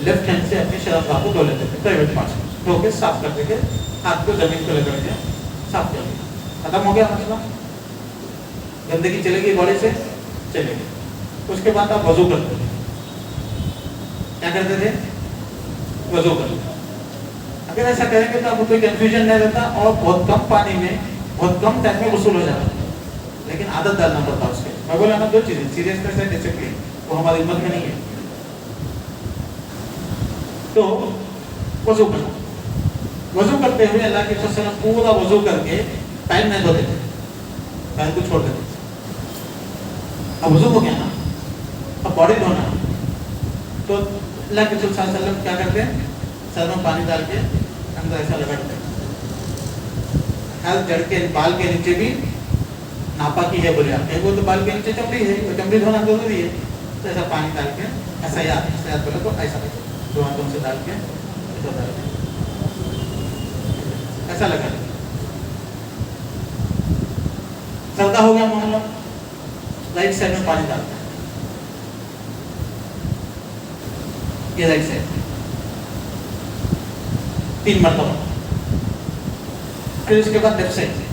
لیفٹ ہینڈ سے اپنی شرمگاہ کو دھو لیتے تھے، پرائیویٹ پارٹس میں دھو کے صاف کرتے تھے، ہاتھ کو زمین پہ رگڑ کے صاف کر دیا. ختم ہو گیا مسئلہ، گندگی چلے گئی باڈی سے چلے گئی. اس کے بعد آپ وضو کرتے تھے. کیا کرتے تھے؟ وضو کرتے. اگر ایسا کریں گے تو آپ کو کوئی کنفیوژن نہیں رہتا اور بہت کم پانی میں بہت کم ٹائم میں غسل ہو جاتا. لیکن عادت ڈالنا پڑتا اس کے. میں بولا نا 2 چیزیں، سیریسنس اور ڈسپلن، وہ ہماری امت میں نہیں ہے. تو وضو کرنا، وضو کرتے ہوئے اللہ کے رسول صلی اللہ علیہ وسلم پورا وضو کر کے پیر نہیں دھوتے تھے، پیر کو چھوڑ دیتے. اب وضو ہو گیا نا، اب باڈی دھونا. تو اللہ کے رسول صلی اللہ علیہ وسلم کیا کرتے ہیں؟ سر میں پانی ڈال کے اندر ایسا لگاتے ہیں. جڑ کے بال کے نیچے بھی ناپاکی ہے بولے آپ، وہ تو بال کے نیچے چمڑی ہے، وہ چمڑی دھونا ضروری ہے. تو ایسا پانی ڈال کے ایسا یاد بولے تو ایسا 2 ہاتھوں سے ڈال کے ایسا لگا. سردا ہو گیا معاملہ، رائٹ سائڈ میں پانی ڈالتا ہے، یہ رائٹ سائڈ 3 مرتبہ. پھر اس کے بعد لیفٹ سائڈ سے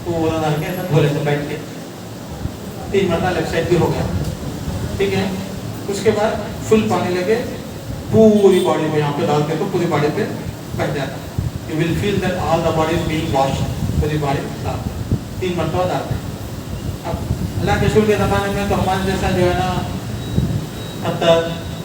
پورا ڈال کے دھو لیتے بیٹھ کے 3 مرتبہ. لیفٹ سائڈ بھی ہو گیا، ٹھیک ہے. اس کے بعد فل پانی لے کے پوری باڈی کو یہاں پہ ڈالتے تو پوری باڈی پہ بیٹھ جاتا. You will feel that all the body is being washed. پوری باڈی 3 مرتبہ ڈالتے ہیں. اب اللہ کے رسول کے زمانے میں تو ہمارے جیسا جو ہے نا پتھر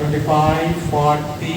25, 40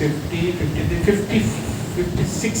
50, 53, 56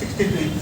63,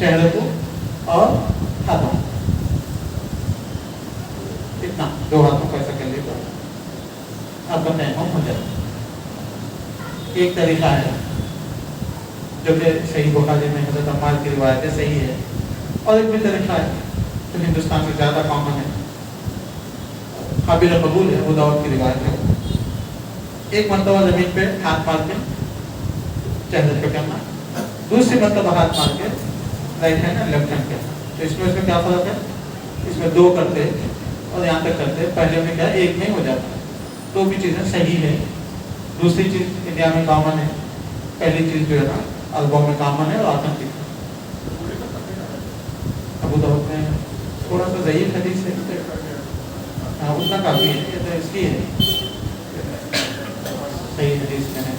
چہرے کو اور ہاتھوں اتنا 2 ہاتھوں کو ایسا کر لے تو آپ کا تیمم ہو جائے. ایک طریقہ ہے جو کہ صحیح بخاری میں حضرت عمار کی روایت ہے, صحیح ہے. اور ایک بھی طریقہ ہے جو ہندوستان میں زیادہ کامن ہے, قابل قبول ہے, ابو داؤد کی روایت ہے. ایک مرتبہ زمین پہ ہاتھ مار کے چہرے پہ کرنا, دوسری مرتبہ ہاتھ مار کے رائٹ ہینڈ اور لیفٹ ہینڈ کرنا. تو اس میں کیا فرق ہے؟ اس میں 2 کرتے اور یہاں تک کرتے, پہلے میں کیا ایک میں ہو جاتا. تو بھی چیزیں صحیح ہے. دوسری چیز انڈیا میں کامن ہے, پہلی چیز جو ہے نا البم میں کامن ہے اور آتن کی ابو داؤد میں تھوڑا سا ضعیف حدیث ہے, ہاں اتنا کافی ہے, یہ تو اس کی ہے صحیح حدیث میں ہے.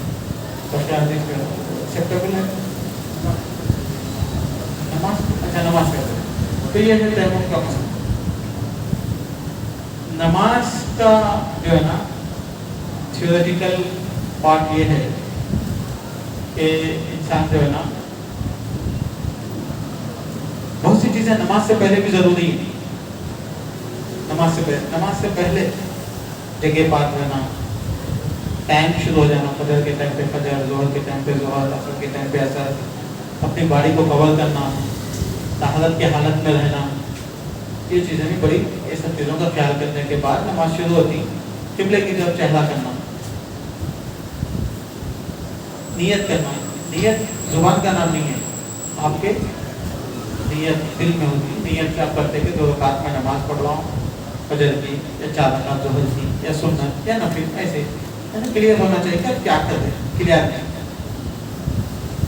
بقیہ حدیث میں ایکسیپٹیبل ہے. نماز, اچھا نماز کرتے ہیں تو یہ ہے تیمم کا مسئلہ. نماز کا جو ہے نا تھیوریٹیکل پارٹ یہ ہے کہ انسان جو ہے نا بہت سی چیزیں نماز سے پہلے بھی ضروری ہیں. نماز سے پہلے جگہ پاک رہنا, ٹائم شروع ہو جانا, فجر کے ٹائم پہ فجر, ظہر کے ٹائم پہ ظہر, عصر کے ٹائم پہ عصر, اپنی باڈی کو کور کرنا, طہارت کی حالت میں رہنا, یہ چیزیں بھی بڑی, یہ سب چیزوں کا خیال کرنے کے بعد نماز شروع ہوتی. قبلے کی طرف چہرہ کرنا, نیت کرنا. نیت زبان کا نام نہیں ہے, آپ کے نیت دل میں ہوتی. نیت کیا کرتے کہ 2 رکعت میں نماز پڑھ رہا ہوں, فجر کی یا 4 رکعت ظہر کی یا سنت یا نفل, ایسے کلیئر ہونا چاہیے کہ کیا کر رہے ہیں, کلیئر ہے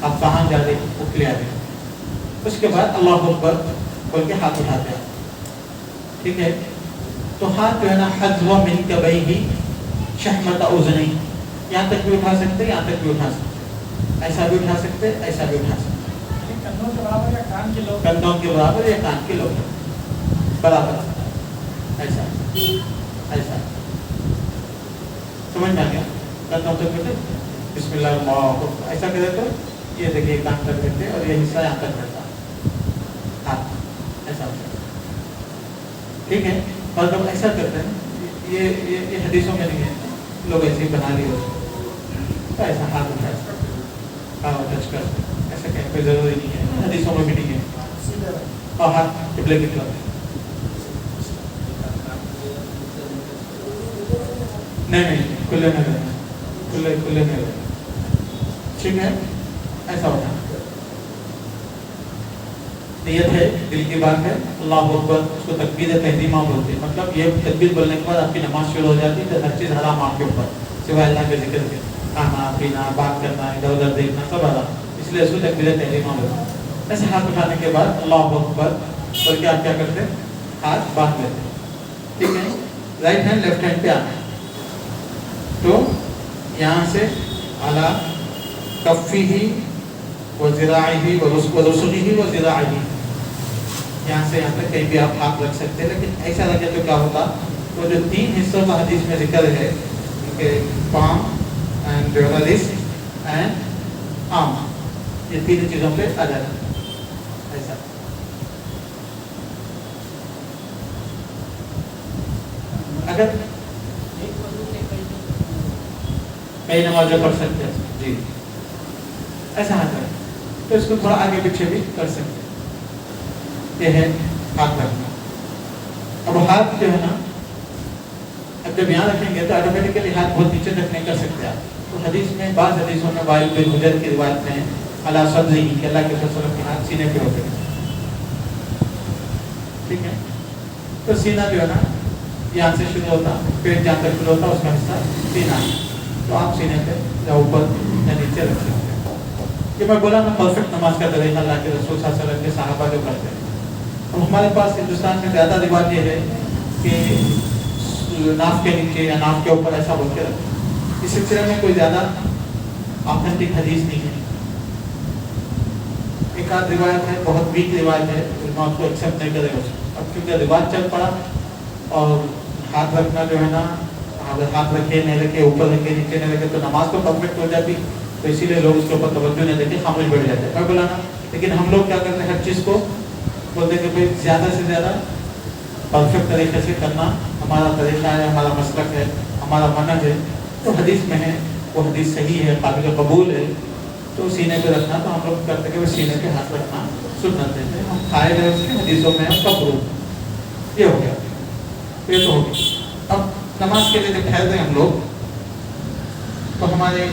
آپ کہاں جا رہے ہیں وہ کلیئر ہے. اس کے بعد اللہ اکبر بول کے ہاتھ اٹھاتے ہیں. ٹھیک ہے, تو ہاتھ جو ہے نا حذو من کبیہ شحمۃ اذنی, یہاں تک بھی اٹھا سکتے, یہاں تک بھی اٹھا سکتے, ایسا بھی اٹھا سکتے, ایسا بھی اٹھا سکتے, کندھوں کے برابر یا کان کے لوگ, کندھوں کے برابر یا کان کے لوگ برابر, ایسا ایسا سمجھ میں آ گیا. کندھوں تک بیٹھے بسم اللہ اللہ, ایسا کرے تو یہ دیکھیے کان تک بیٹھے اور یہ حصہ یہاں تک بیٹھتا ہاتھ ایسا ہوتا ہے. ٹھیک ہے, اور جب ایسا کرتے ہیں یہ حدیثوں میں نہیں ہے, لوگ ایسے ہی بنا لیے تو ایسا ہاتھ اٹھا ہاتھ ٹچ کر, ایسا کہیں کوئی ضروری نہیں ہے, حدیثوں میں بھی نہیں ہے. اور ہاتھ قبلے کی طرف نہیں کھلے میں رہنا, کھلے میں رہنا. ٹھیک ہے, ایسا ہوتا ہے. نیت ہے, دل کی بات ہے, اللہ اکبر, اس کو تکبیر تحریمہ بولتے ہیں. مطلب یہ تکبیر بولنے کے بعد آپ کی نماز شروع ہو جاتی ہے, تو ہر چیز حرام آپ کے اوپر سوائے اللہ کے ذکر کے, کھانا پینا, بات کرنا, ادھر ادھر دیکھنا, سب حرام, اس لیے اس کو تکبیر تحریمہ بولتے ہیں. ایسے ہاتھ اٹھانے کے بعد اللہ اکبر بول کے آپ کیا کرتے ہیں, ہاتھ باندھ لیتے ہیں. ٹھیک ہے, رائٹ ہینڈ لیفٹ ہینڈ پہ آنا, تو یہاں سے اعلیٰ کفیہ وذراعہ ورسغہ وذراعہ, یہاں سے یہاں تک کہیں بھی آپ ہاتھ رکھ سکتے ہیں. لیکن ایسا لگے تو کیا ہوتا, وہ جو 3 حصوں کا حدیث میں ذکر ہے کہ پام اینڈ ریسٹ اینڈ آرم, یہ 3 چیزوں پہ آ جاتا ہے. ایسا اگر کئی نمازیں پڑھ سکتے ہیں جی, ایسا ہاتھ رکھیں تو اس کو تھوڑا آگے پیچھے بھی کر سکتے ہیں. یہ ہے ہاتھ رکھنا. اب ہاتھ جو ہے نا, اب جب یہاں رکھیں گے تو آٹومیٹکلی ہاتھ بہت نیچے تک نہیں کر سکتے آپ. تو حدیث میں, بعض حدیثوں میں وائل بن حجر کی روایت میں اللہ صدری کہ اللہ کے وسلم کے ہاتھ سینے پہ ہوتے ہیں. ٹھیک ہے, تو سینہ جو ہے نا یہاں سے شروع ہوتا, پیٹ جہاں تک شروع ہوتا اس کا حصہ سینہ ہے, تو آپ سینے پہ یا اوپر یا نیچے رکھ سکتے ہیں. یہ میں بولا نا پرفیکٹ نماز کا طریقہ اللہ کے رسول صلی اللہ علیہ وسلم کے صحابہ جو کرتے ہیں. اب ہمارے پاس ہندوستان میں زیادہ رواج یہ ہے کہ ناف کے نیچے یا ناف کے اوپر ایسا بول کے رکھتے ہیں. اس سلسلے میں کوئی زیادہ آتھینٹک حدیث نہیں ہے. ایک آدھ روایت ہے, بہت ویک روایت ہے, میں اس کو ایکسیپٹ نہیں کرے گا. اب کیونکہ رواج چل پڑا اور ہاتھ رکھنا جو ہے نا, اگر ہاتھ رکھے نہیں رکھے, اوپر رکھے نیچے نہیں رکھے, تو نماز تو پرفیکٹ ہو جاتی. تو اسی لیے لوگ اس کے اوپر توجہ نہیں دیتے, خاموش بیٹھ جاتے ہیں. میں بولا نا لیکن ہم لوگ کیا کرتے ہیں ہر چیز کو بولتے ہیں کہ بھائی زیادہ سے زیادہ پرفیکٹ طریقے سے کرنا ہمارا طریقہ ہے، ہمارا مسلک ہے، ہمارا منہج ہے. تو حدیث میں ہے، وہ حدیث صحیح ہے، قابل قبول ہے، تو سینے پہ رکھنا. تو ہم لوگ کرتے کہ وہ سینے پہ ہاتھ رکھنا سنت دیتے ہیں. ہم قائل ہے اس کی حدیثوں میں ہم سب روک. یہ ہو گیا، یہ تو ہو گیا. اب نماز کے لیے جب ٹھہرتے ہیں ہم لوگ تو ہمارے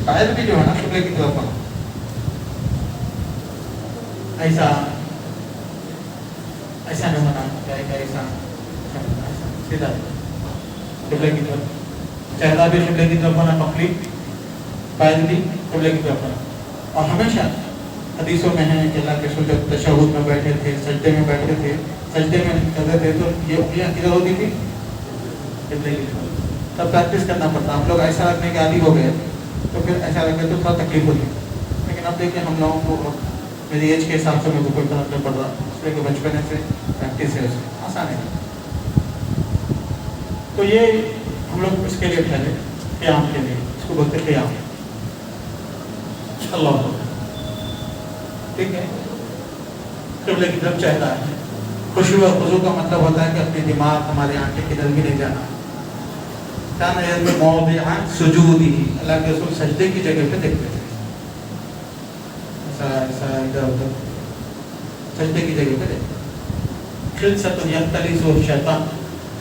قائد بھی جو ہے نا قبلے کی طرف ہونا. ایسا ایسا نہیں ہونا چاہیے، ایسا سیدھا قبلے کی طرف. چہرہ بھی قبلے کی طرف ہونا کمپلیٹ، قائد بھی قبلے کی طرف ہونا. اور ہمیشہ حدیثوں میں ہے کہ اللہ کے رسول جب تشہد میں بیٹھے تھے، سجدے میں بیٹھے تھے، سجدے میں کرتے تھے تو یہ انگلیاں کدھر ہوتی تھی؟ قبلے کی طرف. تب پریکٹس کرنا پڑتا. ہم لوگ ایسا رکھنے کے عادی ہو گئے تو پھر ایسا رکھے تو تھوڑا تکلیف ہوتی. لیکن اب دیکھیں ہم لوگوں کو میری ایج کے حساب سے میرے کو کوئی فرق نہیں پڑ رہا، اس لیے کہ بچپنے سے پریکٹس ہے، اس میں آسان ہے. تو یہ ہم لوگ اس کے لیے ٹھہرے قیام کے لیے، اس کو بولتے قیام. اللہ ٹھیک ہے. قبلے کی طرف چہرہ ہے. خشوع اور خضوع کا مطلب ہوتا ہے کہ اپنی دماغ ہمارے آنکھیں کدھر بھی نہیں جانا. کان یذکر موضع سجودہ، اللہ کے رسول سجدے کی جگہ پہ دیکھتے تھے. ایسا ادھر ادھر سجدے کی جگہ پہ دیکھتے. خلصۃ یختلس الشیطان،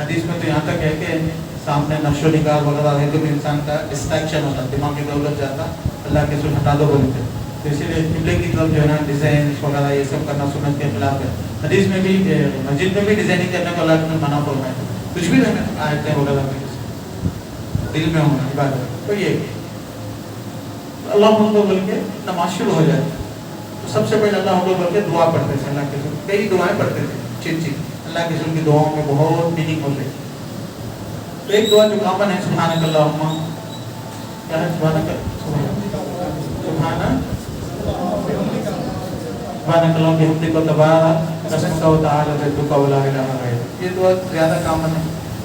حدیث میں تو یہاں تک ہے کہ سامنے نقش و نگار وغیرہ ہے تو انسان کا ڈسٹریکشن ہوتا، دماغ کی دولت جاتا. اللہ کے رسول ہٹا دو بولتے. تو اسی لیے قبلے کی طرف جو ہے نا ڈیزائن وغیرہ یہ سب کرنا سنت کے خلاف ہے. حدیث میں بھی مسجد میں بھی ڈیزائننگ کرنے کو اللہ نے منع فرمایا ہے. کچھ بھی رہنا آیتیں وغیرہ میں دل میں ہونا عبادت. تو یہ اللہ کو بول کے نماز شروع ہو جائے تو سب سے پہلے اللہ کو بول کے دعا پڑھتے تھے. اللہ کے رسول کئی دعائیں پڑھتے تھے چیز. اللہ کے رسول کی دعاؤں میں بہت میننگ ہوتے. تو ایک دعا جو کامن ہے سبحانک اللہم، کیا ہے؟ سبحانک اللہم بحمدک وتبارک اسمک وتعالی جدک ولا الہ غیرک. یہ دعا زیادہ کامن ہے،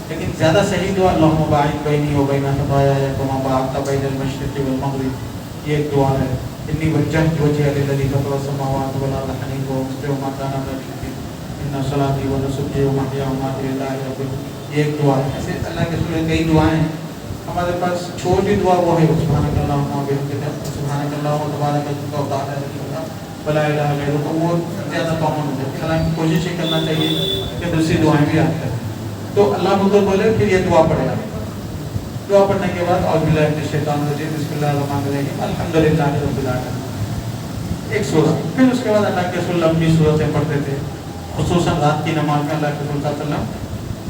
لیکن زیادہ صحیح دعا اللہم باعث بینی و بین خطایایا کما باعثت بین المشرق والمغرب. یہ ایک دعا ہے. انی وجہت وجہی للذی فطر السماوات والارض حنیفا مسلما وما کان من المشرکین ان صلاتی و نسکی و محیایا و مماتی للہ رب العالمین. یہ ایک دعا ہے. ایسے اللہ کے رسول کئی دعائیں ہیں. ہمارے پاس چھوٹی دعا وہ ہے سبحانک اللہم وبحمدک سبحانک اللہم تبارک اسمک وتعالی جدک ولا الہ غیرک. وہ زیادہ کامن ہوتا ہے. حالانکہ کوشش یہ کرنا چاہیے کہ دوسری دعائیں بھی آتی ہیں. تو اللہ مطلب بولے پھر یہ دعا پڑھے گا. دعا پڑھنے کے بعد اعوذ باللہ من الشیطان الرجیم بسم اللہ الرحمن الرحیم الحمدللہ رب العالمین ایک سورہ. پھر اس کے بعد اللہ کے رسول لمبی سورتیں پڑھتے تھے. خصوصاً رات کی نماز میں اللہ کے رسول صلی اللہ علیہ وسلم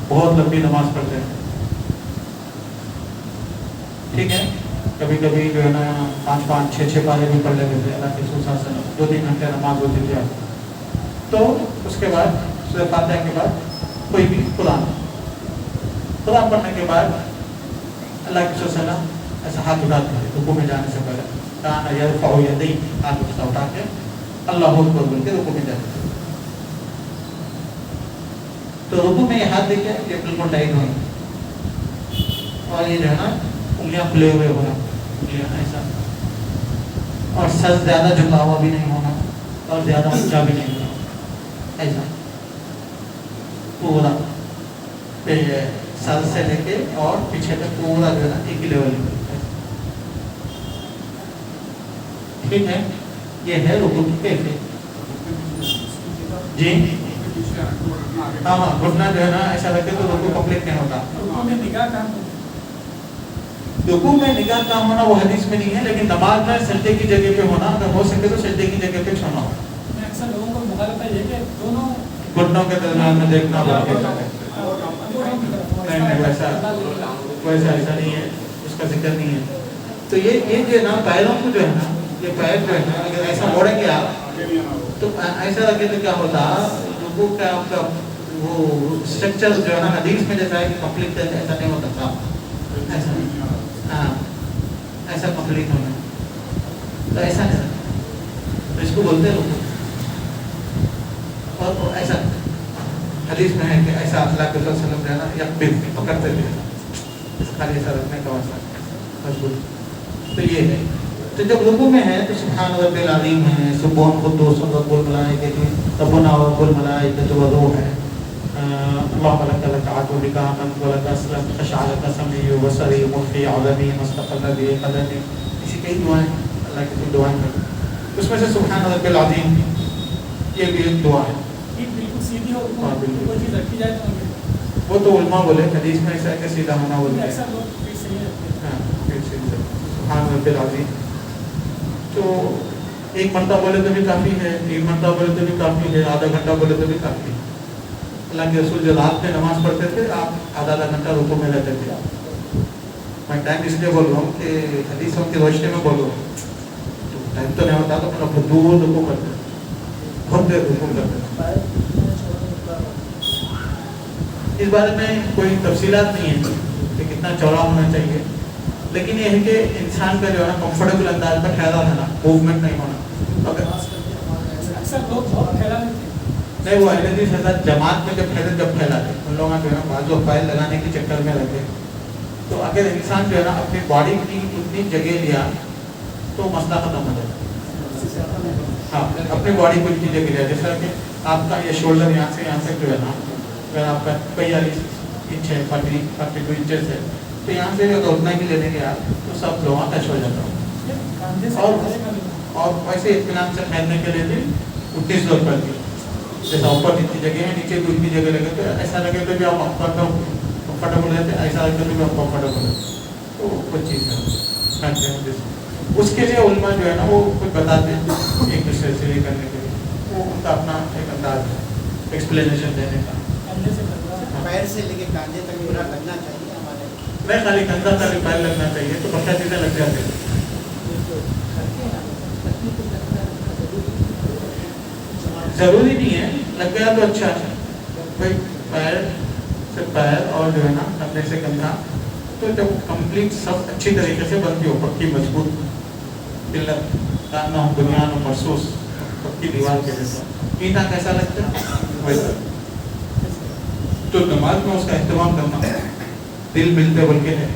بہت لمبی نماز پڑھتے ہیں. ٹھیک ہے. کبھی کبھی جو ہے نا 5 6 پارے بھی پڑھ لیتے تھے اللہ کے رسول صلی اللہ علیہ وسلم. 2-3 گھنٹے نماز ہوتی تھی. تو اس کے بعد سورہ فاتحہ کے بعد کوئی بھی قرآن پڑھنے کے بعد اللہ کے رسول صلی اللہ علیہ وسلم ایسا ہاتھ اٹھاتے ہیں رکوع میں جانے سے پہلے. کان یرفع یدیہ، ہاتھ اٹھا کے اللہ اکبر بول کے رکوع میں جاتے ہیں. تو رکوع میں یہ ہاتھ دیکھیں یہ بالکل ٹائٹ ہوئے اور یہ جو ہے نا انگلیاں کھلے ہوئے ہونا، انگلیاں ایسا. اور سر زیادہ جھکا ہوا بھی نہیں ہونا اور زیادہ اونچا بھی نہیں ہونا. ایسا پورا سر سے لے کے اور پیچھے تک پورا جو ہے نا ایک لیول میں. ٹھیک ہے. یہ ہے رکوع کی کیفیت. جی ہاں گھٹنا جو ہے نا ایسا رکھے تو رکوع کمپلیٹ نہیں ہوتا. رکوع میں نگاہ کا ہونا وہ حدیث میں نہیں ہے، لیکن نماز میں سجدے کی جگہ پہ ہونا اگر ہو سکے تو سجدے کی جگہ پہ چھونا ہو. اکثر لوگوں کو مخالفت ہے کہ دونوں گھٹنوں کے درمیان میں دیکھنا نہیں، ویسا ایسا نہیں ہے، اس کا ذکر نہیں ہے. تو یہ جو ہے نا پیروں کو جو ہے نا یہ پیر جو ہے نا اگر ایسا موڑیں گے آپ تو ایسا رکھے تو کیا ہوتا رکوع کا آپ کا وہ اسٹرکچر جو ہے نا حدیث میں جیسا ہے کہ کمپلیٹ ایسا نہیں ہوتا تھا. ایسا ہاں ایسا کمپلیٹ ہونا تو ایسا نہیں. تو اس کو بولتے رکوع. اور ایسا حدیث میں ہے کہ ایسا اللہ کے وسلم جو ہے نا یقبض پکڑتے تھے. اس خالی ایسا رکھنے کا مسئلہ مضبوط. تو یہ ہے تو جب رکوع میں ہے تو سبحان رب العظیم ہے، سبحان قدوس رب الملائکۃ ربنا ورب الملائکۃ والروح ہے، اللهم لك ركعت بك آمنت ولك أسلمت خشع لك سمعي وبصري مخي عظمي مستقل به قدمي. اسی کئی دعائیں اللہ کی دعائیں ہیں، اس میں سے سبحان رب العظیم یہ بھی ایک دعا ہے. بالکل سیدھی ہو، ہاں، بالکل. کوئی چیز رکھی جائے تو وہ تو علماء بولے، حدیث میں ایسا ہے کہ سیدھا ہونا بولتے ہیں. اکثر لوگ پھر صحیح رکھتے ہیں. ہاں، پھر سیدھا سبحان رب العظیم. تو ایک مرتبہ بولے تو بھی کافی ہے، 3 مرتبہ بولے تو بھی کافی ہے، آدھا گھنٹہ بولے تو بھی کافی ہے. اللہ کے رسول جو رات میں نماز پڑھتے تھے آپ آدھا گھنٹہ رکوع میں رہتے تھے. میں ٹائم اس لیے بول رہا ہوں کہ حدیثوں کی روشنی میں بول رہا ہوں، تو ٹائم تو نہیں ہوتا تو اپنا بہت دور رکوع کرتے تھے، بہت دیر رکوع کرتے تھے. اس بارے میں کوئی تفصیلات نہیں ہے کہ کتنا چوڑا ہونا چاہیے، لیکن یہ ہے کہ انسان کا جو ہے نا کمفرٹیبل انداز میں ٹھہرا رہنا، موومنٹ نہیں ہونا. اکثر لوگ بہت پھیلا لیتے ہیں. نہیں، وہ اہل حدیث حضرت جماعت میں جب پھیلاتے ان لوگوں جو ہے نا بازو فائل لگانے کے چکر میں رہتے. تو اگر انسان جو ہے نا اپنی باڈی کی اتنی جگہ لیا تو مسئلہ ختم ہو جائے. ہاں، اپنی باڈی کو اتنی جگہ لیا، جیسا کہ آپ کا یہ شولڈر یہاں سے جو ہے نا، اگر آپ کا 45 انچ ہے، 42 انچز ہے، تو یہاں سے اگر اتنا ہی لینے کے آپ تو سب لوگوں ٹچ ہو جاتا. اور ویسے اطمینان سے پھیلنے کے لیے بھی اتنی ضرورت پڑتی ہے. جیسا اوپر جتنی جگہ ہے نیچے بھی اتنی جگہ لگے تو ایسا لگے تو بھی آپ کمفرٹیبل رہتے، ایسا لگے تو بھی آپ کمفرٹیبل رہتے. تو کچھ چیز ہے اس کے لیے علماء جو ہے نا وہ کچھ بتاتے ہیں ایک دوسرے سے یہ کرنے کے لیے، وہ ان کا اپنا ایک انداز ہے ایکسپلینیشن دینے کا. پیر سے لے کے کاندھے تک پورا لگنا چاہیے ہمارے. نہیں، خالی کندھا خالی پیر لگنا چاہیے تو بچہ چیزیں لگ جاتے ہیں. ضروری نہیں ہے، لگ گیا تو اچھا ہے بھائی. پیر سے پیر اور جو ہے نا کندھے سے کندھا، تو جب کمپلیٹ سب اچھی طریقے سے بنتی ہو، پکی مضبوط پلر کاننا ہو، بنیاد ہو مرصوص، پکی دیوار کے جیسا اینٹا کیسا لگتا ہے ویسا. تو نماز میں اس کا اہتمام کرنا، دل ملتے بول کے ہے،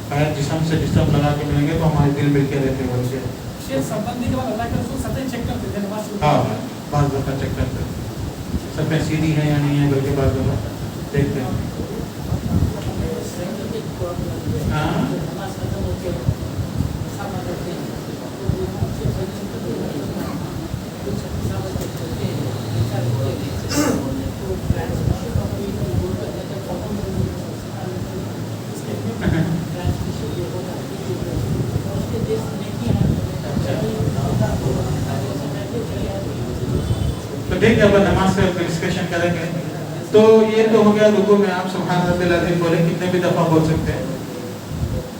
پیر جسم سے جسم لگا کے ملیں گے تو ہمارے دل مل کے رہتے بول کے. ہاں، بعض دفعہ چیک کرتے ہیں سب میں سیدھی ہے یا نہیں ہے، بلکہ بعض دفعہ دیکھتے ہیں. ہاں، تو ٹھیک ہے، اب نماز سے ڈسکشن کریں گے. تو یہ تو ہو گیا رکوع میں آپ سبحان رب العظیم بولے، کتنے بھی دفعہ بول سکتے ہیں.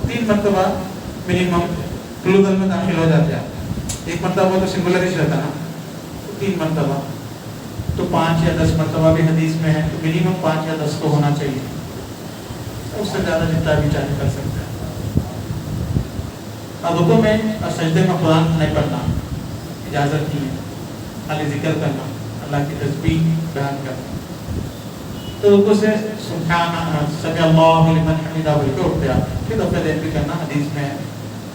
3 مرتبہ منیمم کلوگل میں داخل ہو جاتے ہیں. 1 مرتبہ تو سنگولر ہی رہتا نا، 3 مرتبہ تو 5 یا 10 مرتبہ بھی حدیث میں ہے، تو منیمم 5 یا 10 تو ہونا چاہیے. اس سے زیادہ جتنا بھی چاہے کر سکتے ہیں. اب رکوع میں اور سجدے میں قرآن نہیں پڑھنا، اجازت نہیں ہے، خالی ذکر کرنا، اللہ کی تسبیح بیان کرنا. تو رکوع سے سبحان سمع اللہ لمن حمدہ بول کے اٹھتے آپ، پھر دفعہ دیر بھی کرنا، حدیث میں ہے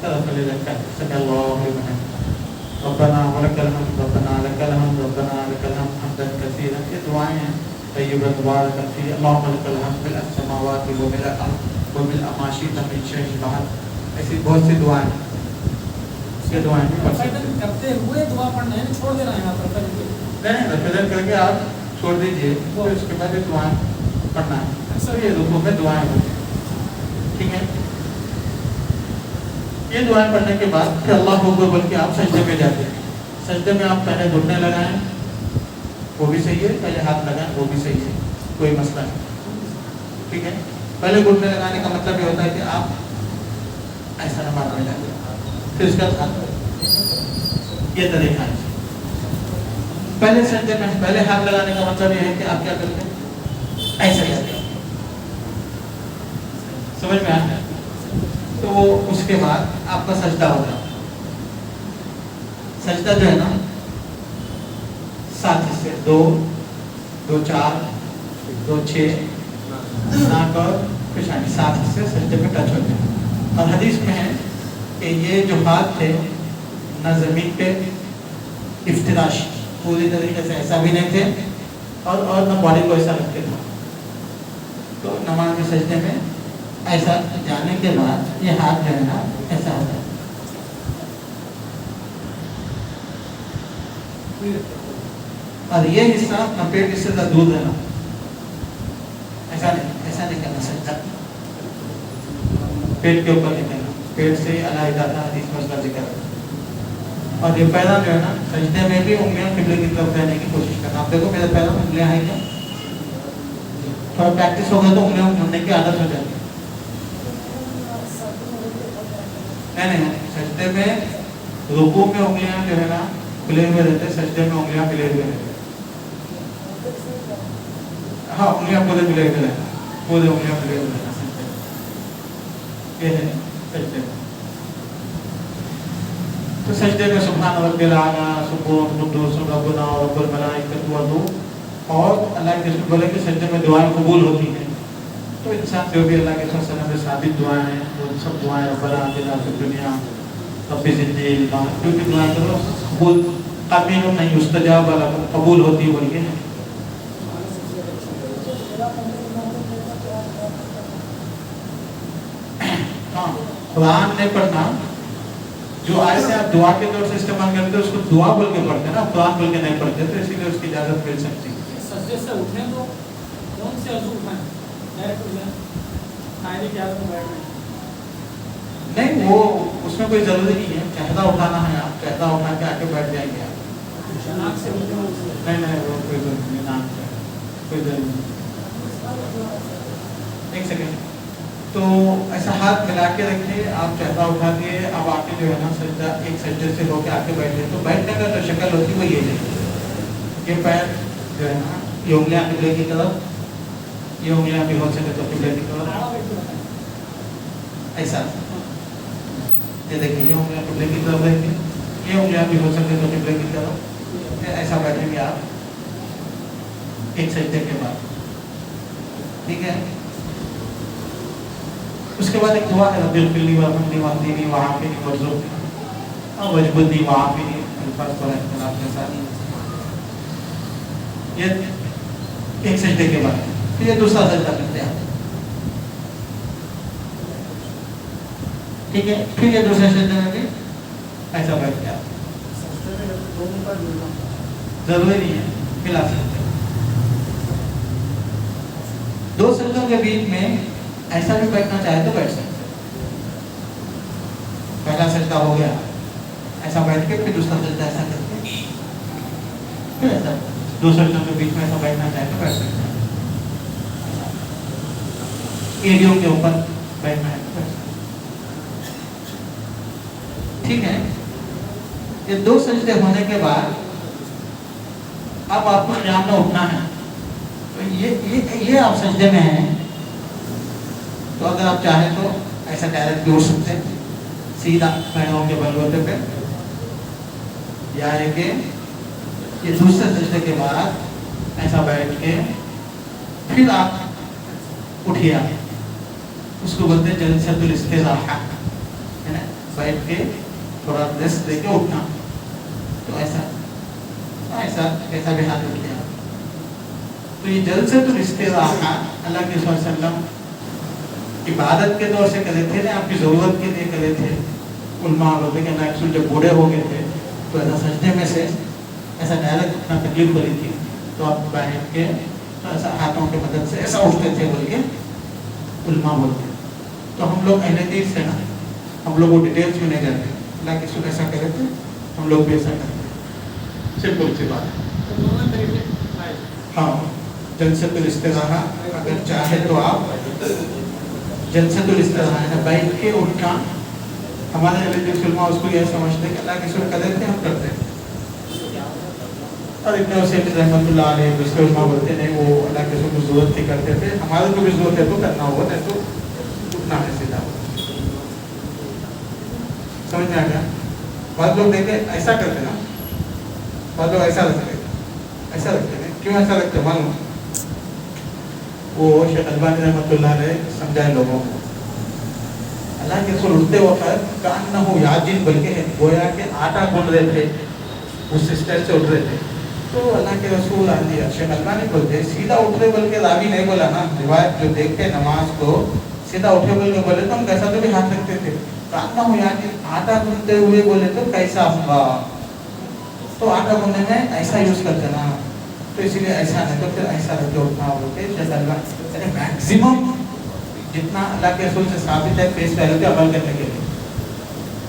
دفعہ لے رکھا ہے سمع اللہ لمن حمدہ، ربنا ولک الحمد ربنا لک الحمد ربنا لک الحمد حمدا کثیرا. یہ دعائیں ہیں طیبا مبارکا فی اللہم لک الحمد ملء السماوات وملء الارض وملء ما شئت من شیء بعد. ایسی بہت سی دعائیں ہیں، یہ دعائیں بھی پڑھ سکتے ہیں. کرتے ہوئے دعا پڑھنا ہے، چھوڑ دینا ہے یہاں پر. نہیں، ریپرزینٹ کر کے آپ چھوڑ دیجئے، پھر اس کے بعد دعائیں پڑھنا ہے. اکثر یہ رکوع میں دعائیں ہوتی ہیں، ٹھیک ہے. یہ دعائیں پڑھنے کے بعد پھر اللہ اکبر بول کے آپ سجدے میں جاتے ہیں. سجدے میں آپ پہلے گھٹنے لگائیں، وہ بھی صحیح ہے، پہلے ہاتھ لگائیں، وہ بھی صحیح ہے، کوئی مسئلہ نہیں، ٹھیک ہے. پہلے گھٹنے لگانے کا مطلب یہ ہوتا ہے کہ آپ ایسا نماز میں جاتے ہیں، پھر اس کا یہ طریقہ ہے. پہلے سجدے میں پہلے ہاتھ لگانے کا مطلب یہ ہے کہ آپ کیا کرتے ہیں، ایسا کرتے ہیں. سمجھ میں آتا ہے. تو وہ اس کے بعد آپ کا سجدہ ہوگا. سجدہ جو ہے نا 7 حصے، 2 2 4 2 6 ناک اور پیشانی، 7 حصے سجدے میں ٹچ ہوتے ہیں. اور حدیث میں ہے کہ یہ جو ہاتھ تھے نہ زمین پہ افتراش پوری طریقے سے ایسا بھی نہیں تھے اور نہ باڈی کو ایسا رکھتے تھے. تو نماز میں سجدے میں ایسا جانے کے بعد یہ ہاتھ جو ہے نا ایسا ہوتا ہے. اور یہ حصہ نہ پیٹ اس سے دور رہنا, ایسا نہیں کرنا سجدہ پیٹ کے اوپر نہیں کرنا, پیٹ سے علیحدہ تھا حدیث میں اس کا ذکر ہے. اور یہ پیرا جو ہے نا سجدے میں بھی انگلیاں قبلے کی طرف رہنے کی کوشش کرنا. آپ دیکھو میرے پیروں میں انگلیاں ہیں کیا, تھوڑا پریکٹس ہو گیا تو انگلیاں مڑنے کی عادت ہو جاتی ہے. نہیں سجدے میں رکوع میں انگلیاں جو ہے نا کھلے ہوئے رہتے, سجدے میں انگلیاں کھلے ہوئے رہتے. ہاں انگلیاں پورے کھلے ہوئے رہتے, پورے انگلیاں کھلے ہوئے رہتے سجدے میں. یہ ہے سجدے میں. تو سجدے میں سبحان رب العالی سبحان قدوس ربنا رب الملائکۃ والروح اور اللہ کے رسول بولے کہ سجدے میں دعائیں قبول ہوتی ہیں. تو انسان جو بھی اللہ کے صلی اللہ علیہ وسلم میں ثابت دعائیں ہیں وہ سب دعائیں ربنا آتنا فی الدنیا رب زدنی علما جو بھی دعائیں کرو قبول قابل نہیں استجاب لکم قبول ہوتی ہے. بول کے ہاں قرآن نہیں پڑھنا, جو آیت سے آپ دعا کے طور سے استعمال کرتے ہیں اس کو دعا بول کے پڑھتے ہیں نا, قرآن بول کے نہیں پڑھتے, تو اسی لیے اس کی اجازت مل سکتی ہے. سجدے سے اٹھیں تو کون سے عضو اٹھائیں, ڈائریکٹ اٹھیں قائدے کی حالت میں بیٹھ نہیں وہ اس میں کوئی ضروری نہیں ہے, چہرہ اٹھانا ہے آپ چہرہ اٹھا کے آ کے بیٹھ جائیں گے آپ. ناک سے نہیں وہ کوئی ضروری نہیں, ناک سے کوئی ضروری نہیں. ایک سیکنڈ. تو ایسا ہاتھ ملا کے رکھیے, آپ چہرہ اٹھا کے اب آ کے جو ہے نا سجدہ ایک سجدے سے ہو کے آ کے بیٹھے. تو بیٹھنے کا جو شکل ہوتی ہے وہ یہ ہے, یہ پیر جو ہے نا یہ انگلیاں قبلے کی طرف, یہ انگلیاں بھی ہو سکے تو قبلے کی طرف ایسا. یہ دیکھیے یہ انگلیاں قبلے کی طرف رہیں گے, یہ انگلیاں بھی ہو سکے تو قبلے کی طرف ایسا بیٹھیں گے آپ ایک سجدے کے بعد. ٹھیک ہے. اس کے بعد ایک دعا ہے رب اغفر لی وارحمنی واہدنی وعافنی وارزقنی واجبرنی وعافنی, الفاظ تھوڑا اختلاف کے ساتھ. یہ ایک سجدے کے بعد. پھر یہ دوسرا سجدہ کرتے ہیں. ٹھیک ہے. پھر یہ دوسرے سجدے میں بھی ایسا بیٹھ گیا. ضروری نہیں ہے ملا سکتے. دو سجدوں کے بیچ میں ایسا بھی بیٹھنا چاہے تو بیٹھ سکتے. پہلا سجدہ ہو گیا ایسا بیٹھ کے, پھر دوسرا سجدہ ایسا کر کے, پھر ایسا دو سجدوں کے بیچ میں ایسا بیٹھنا چاہے تو بیٹھ سکتے. ایڑیوں کے اوپر بیٹھنا ہے تو بیٹھ سکتے. ٹھیک ہے. یہ دو سجدے ہونے کے بعد اب آپ کو قیام میں اٹھنا ہے. تو یہ آپ سجدے میں ہیں, تو اگر آپ چاہیں تو ایسا ڈائریکٹ بھی اٹھ سکتے ہیں سیدھا پیروں کے بلوتے پہ, یا ہے کہ یہ دوسرے سجدے کے بعد ایسا بیٹھ کے پھر آپ اٹھیے. اس کو بولتے ہیں جلسۃ الاستراحہ, ہے نا, بیٹھ کے تھوڑا ریسٹ دے کے اٹھنا. تو ایسا بھی حال اٹھ گیا. تو یہ جلسۃ الاستراحہ اللہ کے صلی اللہ علیہ وسلم عبادت کے طور سے کرے تھے نا, آپ کی ضرورت کے لیے کرے تھے. علماء بولتے کہ اللہ رسول جب بوڑھے ہو گئے تھے تو ایسا سجدے میں سے ایسا ڈائریکٹ اٹھنا تکلیف ہو رہی تھی, تو آپ بیٹھ کے ایسا ہاتھوں کی مدد سے ایسا اٹھتے تھے بول کے علماء بولتے. تو ہم لوگ اہل حدیث سے نا, ہم لوگ وہ ڈیٹیلس میں نہیں جانتے. اللہ کے رسول ایسا کرے تھے, ہم لوگ بھی ایسا کرتے. سمپل سی بات ہے. ہاں جلسۃ الاستراحہ اگر چاہے تو آپ جلسۃ الاستراحہ ہے بیٹھ کے اٹھنا. ہمارے ریلیٹیو علماء اس کو یہ سمجھتے ہیں کہ اللہ کے رسول کرتے تھے, ہم کرتے ہیں. اور ابن حسین رحمۃ اللہ علیہ دوسرے علماء بولتے ہیں وہ اللہ کے رسول کو ضرورت تھی کرتے تھے, ہمارے کو بھی ضرورت ہے تو کرنا ہوگا, نہیں تو اٹھنا ہے سیدھا. سمجھ میں آ گیا. بعض لوگ دیکھیں ایسا کرتے نا, بعض لوگ ایسا رکھتے ہیں. کیوں ایسا رکھتے معلوم, وہ شیخ البانی رحمۃ اللہ علیہ سمجھائے لوگوں کو اللہ کے رسول اٹھتے وقت کأنہ یعجن بلکہ گویا کہ آٹا گون رہے تھے، اس اسٹائل سے اٹھ رہے تھے. تو اللہ کے رسول شیخ البانی بولتے سیدھا اٹھے بلکہ راوی نہیں بولا نا، روایت جو دیکھتے نماز کو سیدھا اٹھے بول کے بولے تو ہم کیسا تو بھی ہاتھ رکھتے تھے. کأنہ یعجن آٹا گونتے ہوئے بولے تو کیسا ہوگا، تو آٹا گوننے میں ایسا یوز کرتے نا، تو اسی لیے ایسا نہیں تو پھر ایسا رکھ کے اٹھنا بولتے شیخ البانی میکسیمم جتنا اللہ کے رسول سے ثابت ہے فیس ویلیو کے عمل کرنے کے لیے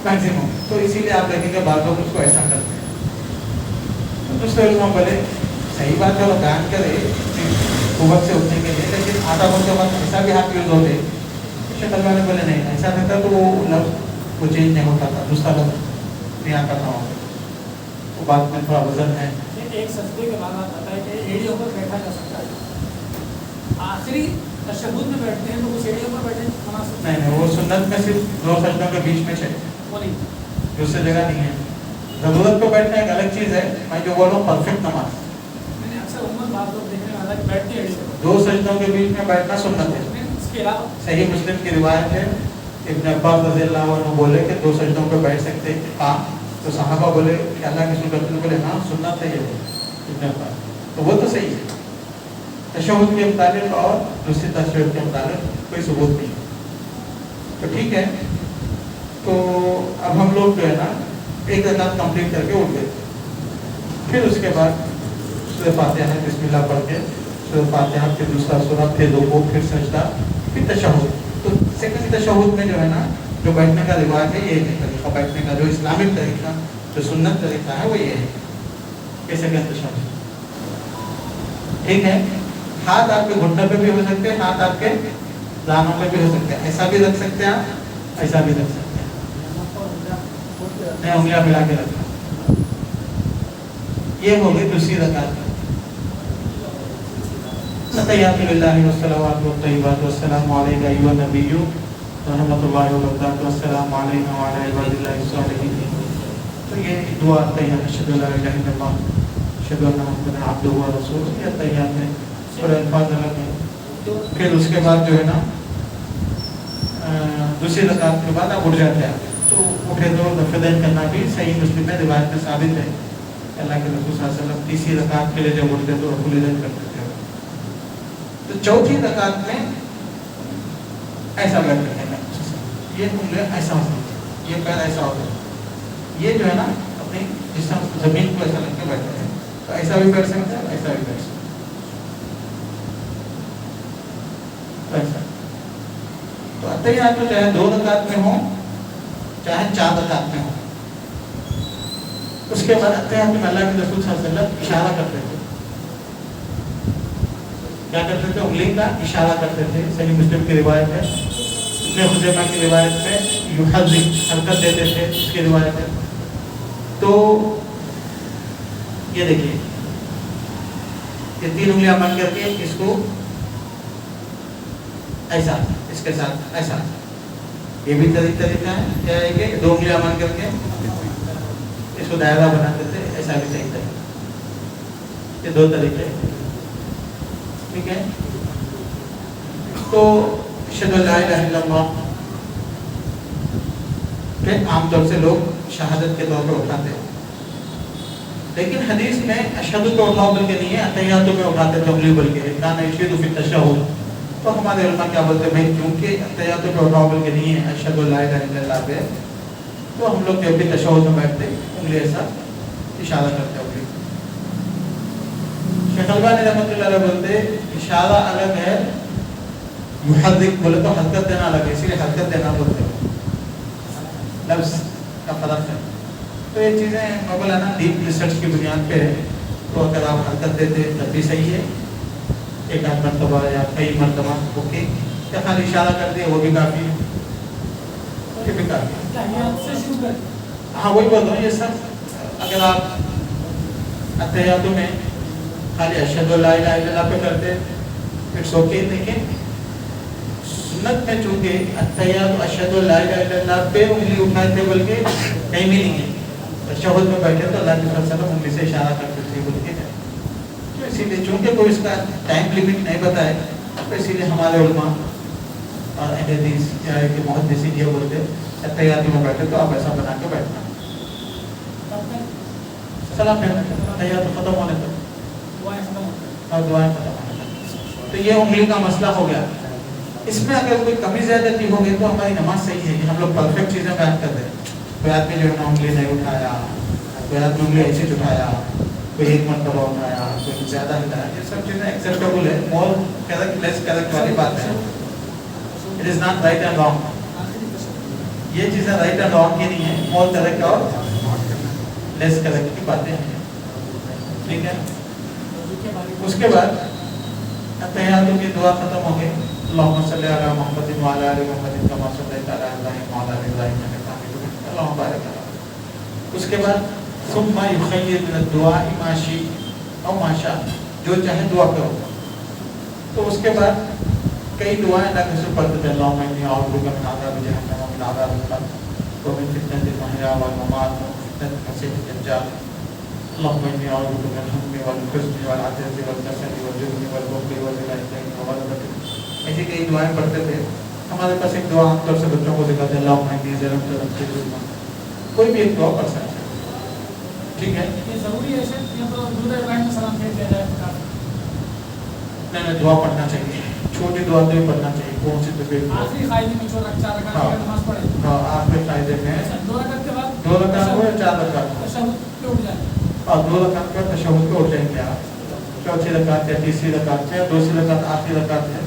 میکسیمم. تو اسی لیے آپ دیکھیں گے بعض لوگ اس کو ایسا کرتے ہیں. تو دوسرے علماء بولے صحیح بات ہے وہ بیان کرے قوت سے اٹھنے کے لیے، لیکن آدھا گھنٹے کے بعد ایسا بھی ہاتھ یوز ہوتے. شیخ البانی بولے نہیں ایسا رہتا تو وہ لفظ وہ چینج نہیں ہوتا تھا، دوسرا لفظ نہیں آتا تھا وہاں پہ. وہ بات میں تھوڑا وزن ہے. ایک سجدے کے بعد آپ بتائیں کہ ایڑیوں پر بیٹھا جا سکتا ہے، آخری تشہد میں بیٹھتے ہیں تو وہ سیڑھیوں پر بیٹھے مناسب نہیں وہ سنت میں صرف دو سجدوں کے بیچ میں چاہیے، وہ نہیں. دوسری جگہ نہیں ہے. ضرورت پہ بیٹھنا ایک الگ چیز ہے، میں جو بول رہا ہوں پرفیکٹ نماز. میں نے اکثر عموماً بات لوگ دیکھنے والا کہ بیٹھتے ایڑی پر، دو سجدوں کے بیچ میں بیٹھنا سنت ہے. اس کے علاوہ صحیح مسلم کی روایت ہے، ابن عباس رضی اللہ عنہ بولے کہ دو سجدوں پہ بیٹھ سکتے ہیں. ہاں تو صحابہ بولے کہ اللہ کے رسول کرتے بولے ہاں سنت ہے یہ ابن عباس. تو وہ تو صحیح ہے، تشہد کے متعلق اور دوسری تشہد کے متعلق کوئی ثبوت نہیں. تو ٹھیک ہے، تو اب ہم لوگ جو ہے نا ایک رکعت کمپلیٹ کر کے اٹھ گئے. پھر اس کے بعد سورہ فاتحہ بسم اللہ پڑھ کے سورہ فاتحہ پھر دوسرا سورہ پھر رکوع پھر سجدہ پھر تشہد. تو سیکنڈ تشہد میں جو ہے نا جو بیٹھنے کا رواج ہے یہ ہے طریقہ بیٹھنے کا، جو اسلامک طریقہ جو سنت طریقہ ہے وہ یہ ہے کہ سیکنڈ تشہد. ٹھیک ہے، ہاتھ آپ کے گھٹنے پہ بھی ہو سکتے ہیں، ہاتھ آپ کے دانوں پہ بھی ہو سکتے ہیں. ایسا بھی رکھ سکتے ہیں آپ، ایسا بھی رکھ سکتے ہیں. نہیں انگلیاں ملا کے رکھنا. یہ ہوگی دوسری رکعت. تحیات للہ والصلوات والطیبات والسلام علیک ایھا النبی ورحمۃ اللہ وبرکاتہ، السلام علینا وعلی عباد اللہ الصالحین. تو یہ دعا تحیات اشہد ان لا الہ الا اللہ اشہد ان محمدا عبدہ ورسولہ، یہ تحیات میں اور الفاظ الگ ہیں. پھر اس کے بعد جو ہے نا دوسری رکعت کے بعد آپ اٹھ جاتے ہیں. تو اٹھے تو رفعین کرنا بھی صحیح مسلم میں روایت میں ثابت ہے. اللہ کے رسول صلی اللہ علیہ وسلم تیسری رکعت کے لیے جب اٹھتے تو رفعین کرتے تھے. تو چوتھی رکعت میں ایسا بیٹھتے ہیں، یہ انگلیاں ایسا ہوتا ہے، یہ پیر ایسا ہوتا ہے، یہ جو ہے نا اپنی جسم زمین کو ایسا لگ کے بیٹھتے ہیں. تو ایسا بھی بیٹھ سکتے ہیں، ایسا بھی بیٹھ سکتے ہیں. تو اتحیات تو چاہے 2 رکعت میں ہوں چاہے 4 رکعت میں ہوں. اس کے بعد اتحیات میں اللہ کے رسول صلی اللہ علیہ وسلم اشارہ کرتے تھے. کیا کرتے تھے؟ انگلی کا اشارہ کرتے تھے. صحیح مسلم کی روایت ہے، ابن خزیمہ کی روایت میں یحرک حرکت دیتے تھے، اس کی روایت ہے. تو یہ دیکھیے یہ 3 انگلیاں بند کر کے اس کو ایسا اس کے ساتھ ایسا، یہ بھی طریقہ ہے. کیا ہے کہ 2 انگلیاں بند کر کے اس کو دائرہ بناتے تھے، ایسا بھی صحیح طریقہ. یہ 2 طریقے. ٹھیک ہے، تو اشہد ان لا الہ الا اللہ کہ عام طور سے لوگ شہادت کے طور پر اٹھاتے ہیں، لیکن حدیث میں اشہد کو اٹھاؤ بلکہ نہیں ہے، اتحیاتوں میں اٹھاتے تھے انگلی بلکہ کان یشہد فی التشہد. تو ہمارے علماء کیا بولتے ہیں بھائی کیونکہ اتحیاتوں پہ اٹھاؤ بلکہ نہیں ہے اشہد ان لا الہ الا اللہ پہ، تو ہم لوگ جب بھی تشہد میں بیٹھتے انگلی ایسا اشارہ کرتے انگلی. شیخ البانی رحمۃ اللہ علیہ بولتے اشارہ الگ ہے، یحرک بولے تو حرکت دینا الگ ہے، اسی لیے حرکت دینا بولتے ہیں، لفظ کا فرق ہے. تو یہ چیزیں مولانا ڈیپ ریسرچ کی بنیاد پہ ہے. تو اگر آپ حرکت دیتے تب بھی صحیح ہے، 1 مرتبہ یا کئی مرتبہ اوکے، یا خالی اشارہ کر دے وہ بھی کافی ہے، یہ بھی کافی ہے. تحیات سے شروع کر. ہاں وہی بول رہا ہوں، یہ سب اگر آپ اتحیاتوں میں خالی اشہد ان لا الہ الا اللہ پہ کرتے اٹس اوکے، لیکن سنت میں چونکہ اتحیات اشہد ان لا الہ الا اللہ پہ انگلی اٹھائے تھے بلکہ کہیں بھی نہیں ہے. تشہد میں بیٹھے تو اللہ کے رسول صلی اللہ علیہ وسلم انگلی سے اشارہ کرتے تھے بلکہ. تو اسی لیے چونکہ کوئی اس کا ٹائم لیمٹ نہیں بتائے تو اسی لیے ہمارے علماء اور احادیث یا کہ محدثین یہ بولتے تحیاتی میں بیٹھے تو آپ ایسا بنا کے بیٹھنا سلام پھیرنا تحیات ختم ہونے تک اور دعائیں ختم ہونے تک. تو یہ انگلی کا مسئلہ ہو گیا. اس میں اگر کوئی کمی زیادتی ہو گئی تو ہماری نماز صحیح ہے کہ ہم لوگ پرفیکٹ چیزیں بیان کرتے ہیں. کوئی آدمی جو ہے نا انگلی نہیں اٹھایا, کوئی آدمی انگلی ایسے اٹھایا, کوئی ایک مرتبہ اٹھایا, کوئی زیادہ ہلایا, یہ سب چیزیں ایکسیپٹیبل ہے. مور کریکٹ لیس کریکٹ والی بات ہے. It is not right and wrong. یہ چیزیں رائٹ اینڈ رانگ کی نہیں ہے, مور کریکٹ اور لیس کریکٹ کی باتیں ہیں. ٹھیک ہے. اس کے بعد تحیاتوں کی دعا ختم ہو گئی. اللہم صلی علی محمد وعلی آل محمد کما صلیت علی ابراہیم وعلی آل ابراہیم انک حمید مجید. اللہم بارک علی. اس کے بعد ثم یخیر من الدعاء ما شئت او ما شاء, جو چاہے دعا کرو. تو اس کے بعد کئی دعائیں اللہ کے ساتھ پڑھتے تھے. اللہم انی اعوذ بک من عذاب جہنم ومن عذاب القبر ومن فتنة المحیا والممات ومن فتنة المسیح الدجال. اللهم إني أعوذ بك من الهم والحزن والعجز والكسل والجبن والبخل وغلبة الدين وغلبة. ایسی کئی دعائیں پڑھتے تھے. ہمارے پاس ایک دعا عام طور سے بچوں کو سکھاتے ہیں, اللهم إني ظلمت نفسي ظلما. کوئی بھی ایک دعا پڑھ سکتے ہیں. ٹھیک ہے. یہ ضروری ہے شیخ, یہ تو درود ابراہیم السلام پھیر دیا جائے. نہیں دعا پڑھنا چاہیے. چھوٹی دعا تو پڑھنا چاہیے. کون سی تو آخری قاعدے میں جو 4 رکعت نماز پڑھے. ہاں آخری قاعدے میں 2 رکعت کے بعد 2 رکعت ہو یا 4 رکعت تشہد پہ اٹھ جائیں. اور 2 رکعت کا تشہد پہ اٹھ جائیں گے آپ. چوتھی رکعت یا تیسری رکعت ہے, دوسری رکعت آخری رکعت ہے.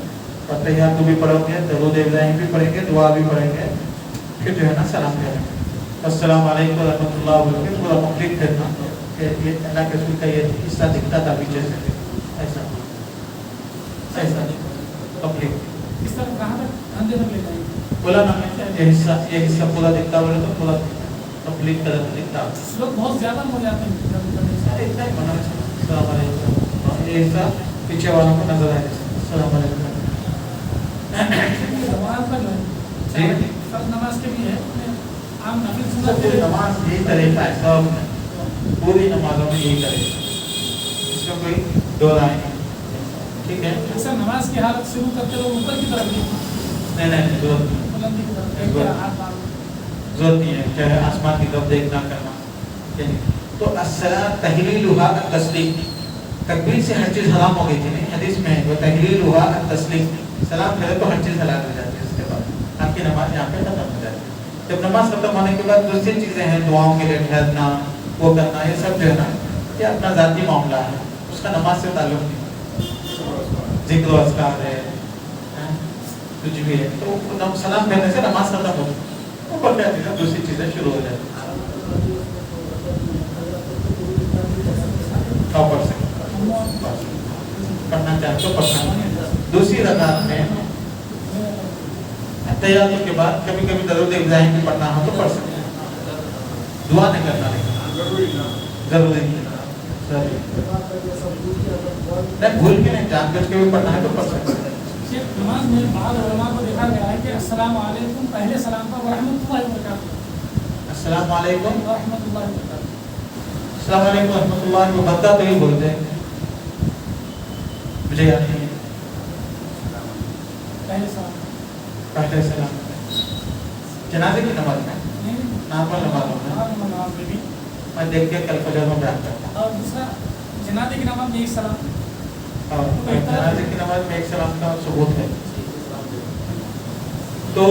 اور تحیات بھی پڑھو گے, درود ابراہیم بھی پڑھیں گے, دعا بھی پڑھیں گے, پھر جو ہے نا سلام پھیریں گے. السلام علیکم ورحمۃ اللہ وبرکاتہ. پورا کمپلیٹ کرنا. یہ اللہ کے رسول کا یہ حصہ دکھتا تھا پیچھے سے ایسا ایسا کمپلیٹ. اس طرح کہاں تک اندھے تک لے جائیں گے. بولا نا یہ حصہ پورا دکھتا بولے تو پورا کمپلیٹ کر دکھتا. لوگ بہت زیادہ ہو جاتے ہیں. اتنا ہی بنا. السلام علیکم. یہ حصہ پیچھے والوں کو نظر آئے. السلام علیکم. نماز پر سب نماز کے بھی ہے, عام نفل سنت پوری نماز یہی طریقہ ہے. سب پوری نمازوں میں یہی طریقہ, اس میں کوئی دو رائے نہیں. ٹھیک ہے. اکثر نماز کی حالت شروع کرتے لوگ اوپر کی طرف نہیں بلندی کی طرف ہاتھ مارو. ضرورت نہیں ہے چاہے آسمان کی طرف دیکھنا کرنا. تو الصلاۃ تحلیلھا التسلیم. تکبیر سے ہر چیز حرام ہو گئی تھی. نہیں حدیث میں وہ تحلیلھا التسلیم. سلام پھیرے تو ہر چیز حلال ہو جاتی ہے. اس کے بعد آپ کی نماز یہاں پہ ختم ہو جاتی ہے. جب نماز ختم ہونے کے بعد دوسری چیزیں ہیں, دعاؤں کے لیے ٹھہرنا, وہ کرنا, یہ سب جو ہے نا یہ اپنا ذاتی معاملہ ہے, اس کا نماز سے تعلق نہیں. ذکر و اذکار ہے, کچھ بھی ہے, تو سلام پھیرنے سے نماز ختم ہو اوپر جاتی ہے, دوسری چیزیں شروع ہو جاتی ہیں. پڑھ سکتے پڑھنا چاہتے تو پڑھنا. دوسری رکعت میں تحیاتوں کے بعد کبھی کبھی درود ابراہیم بھی پڑھنا ہو تو پڑھ سکتے ہیں. دعا نہیں کرنا ضروری نہیں. بھول کے نہیں, جان بوجھ کے بھی پڑھنا ہے تو پڑھ سکتے ہیں. نماز میں بعض علماء کو دیکھا گیا ہے کہ السلام علیکم پہلے سلام پر ورحمۃ اللہ وبرکاتہ. السلام علیکم ورحمۃ اللہ وبرکاتہ. السلام علیکم ورحمۃ اللہ وبرکاتہ تو ہی بولتے ہیں. مجھے یاد نہیں ہے. پہلے سلام جنازے کی نماز میں, نارمل نمازوں میں میں دیکھ کے کل فجر میں بیان کرتا ہوں. اور دوسرا جنازے کی نماز میں ایک سلام, اور جنازے کی نماز میں ایک سلام کا ثبوت ہے. تو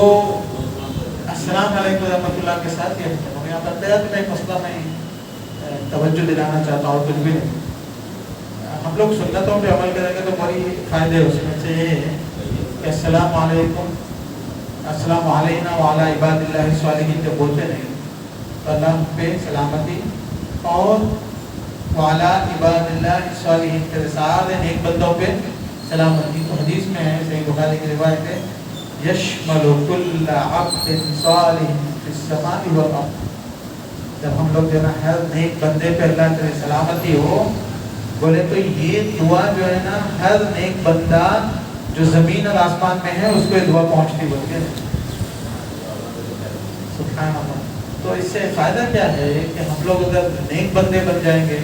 السلام علیکم ورحمۃ اللہ کے ساتھ یہ یہاں پر تحیات میں ایک مسئلہ میں توجہ دلانا چاہتا ہوں. کچھ بھی نہیں, ہم لوگ سنتوں پہ عمل کریں گے تو بڑی فائدے اس میں سے یہ ہے کہ السلام علیکم, السلام علینا وعلی عباد اللہ الصالحین جب بولتے نہیں تو اللہ پہ سلامتی اور وعلی عباد اللہ الصالحین کے سارے نیک بندوں پہ سلامتی. تو حدیث میں ہے, صحیح بخاری کی روایت ہے, یشمل کل عبد صالح فی السماء والارض. جب ہم لوگ جو ہے نا ہر نیک بندے پہ اللہ کی سلامتی ہو بولے تو یہ دعا جو ہے نا ہر نیک بندہ جو زمین اور آسمان میں ہے اس کو یہ دعا پہنچتی بولتے ہیں. سبحان اللہ. تو اس سے فائدہ کیا ہے کہ ہم لوگ اگر نیک بندے بن جائیں گے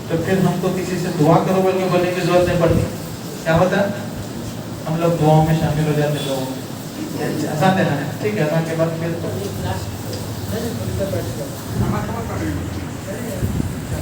تو پھر ہم کو کسی سے دعا کرو بول کے بولنے کی ضرورت نہیں پڑتی. کیا ہوتا ہے, ہم لوگ دعاؤں میں شامل ہو جاتے لوگوں. اذان دینا ہے ٹھیک ہے اذان کے بعد پھر نہیں، تھوڑی دیر بیٹھ کے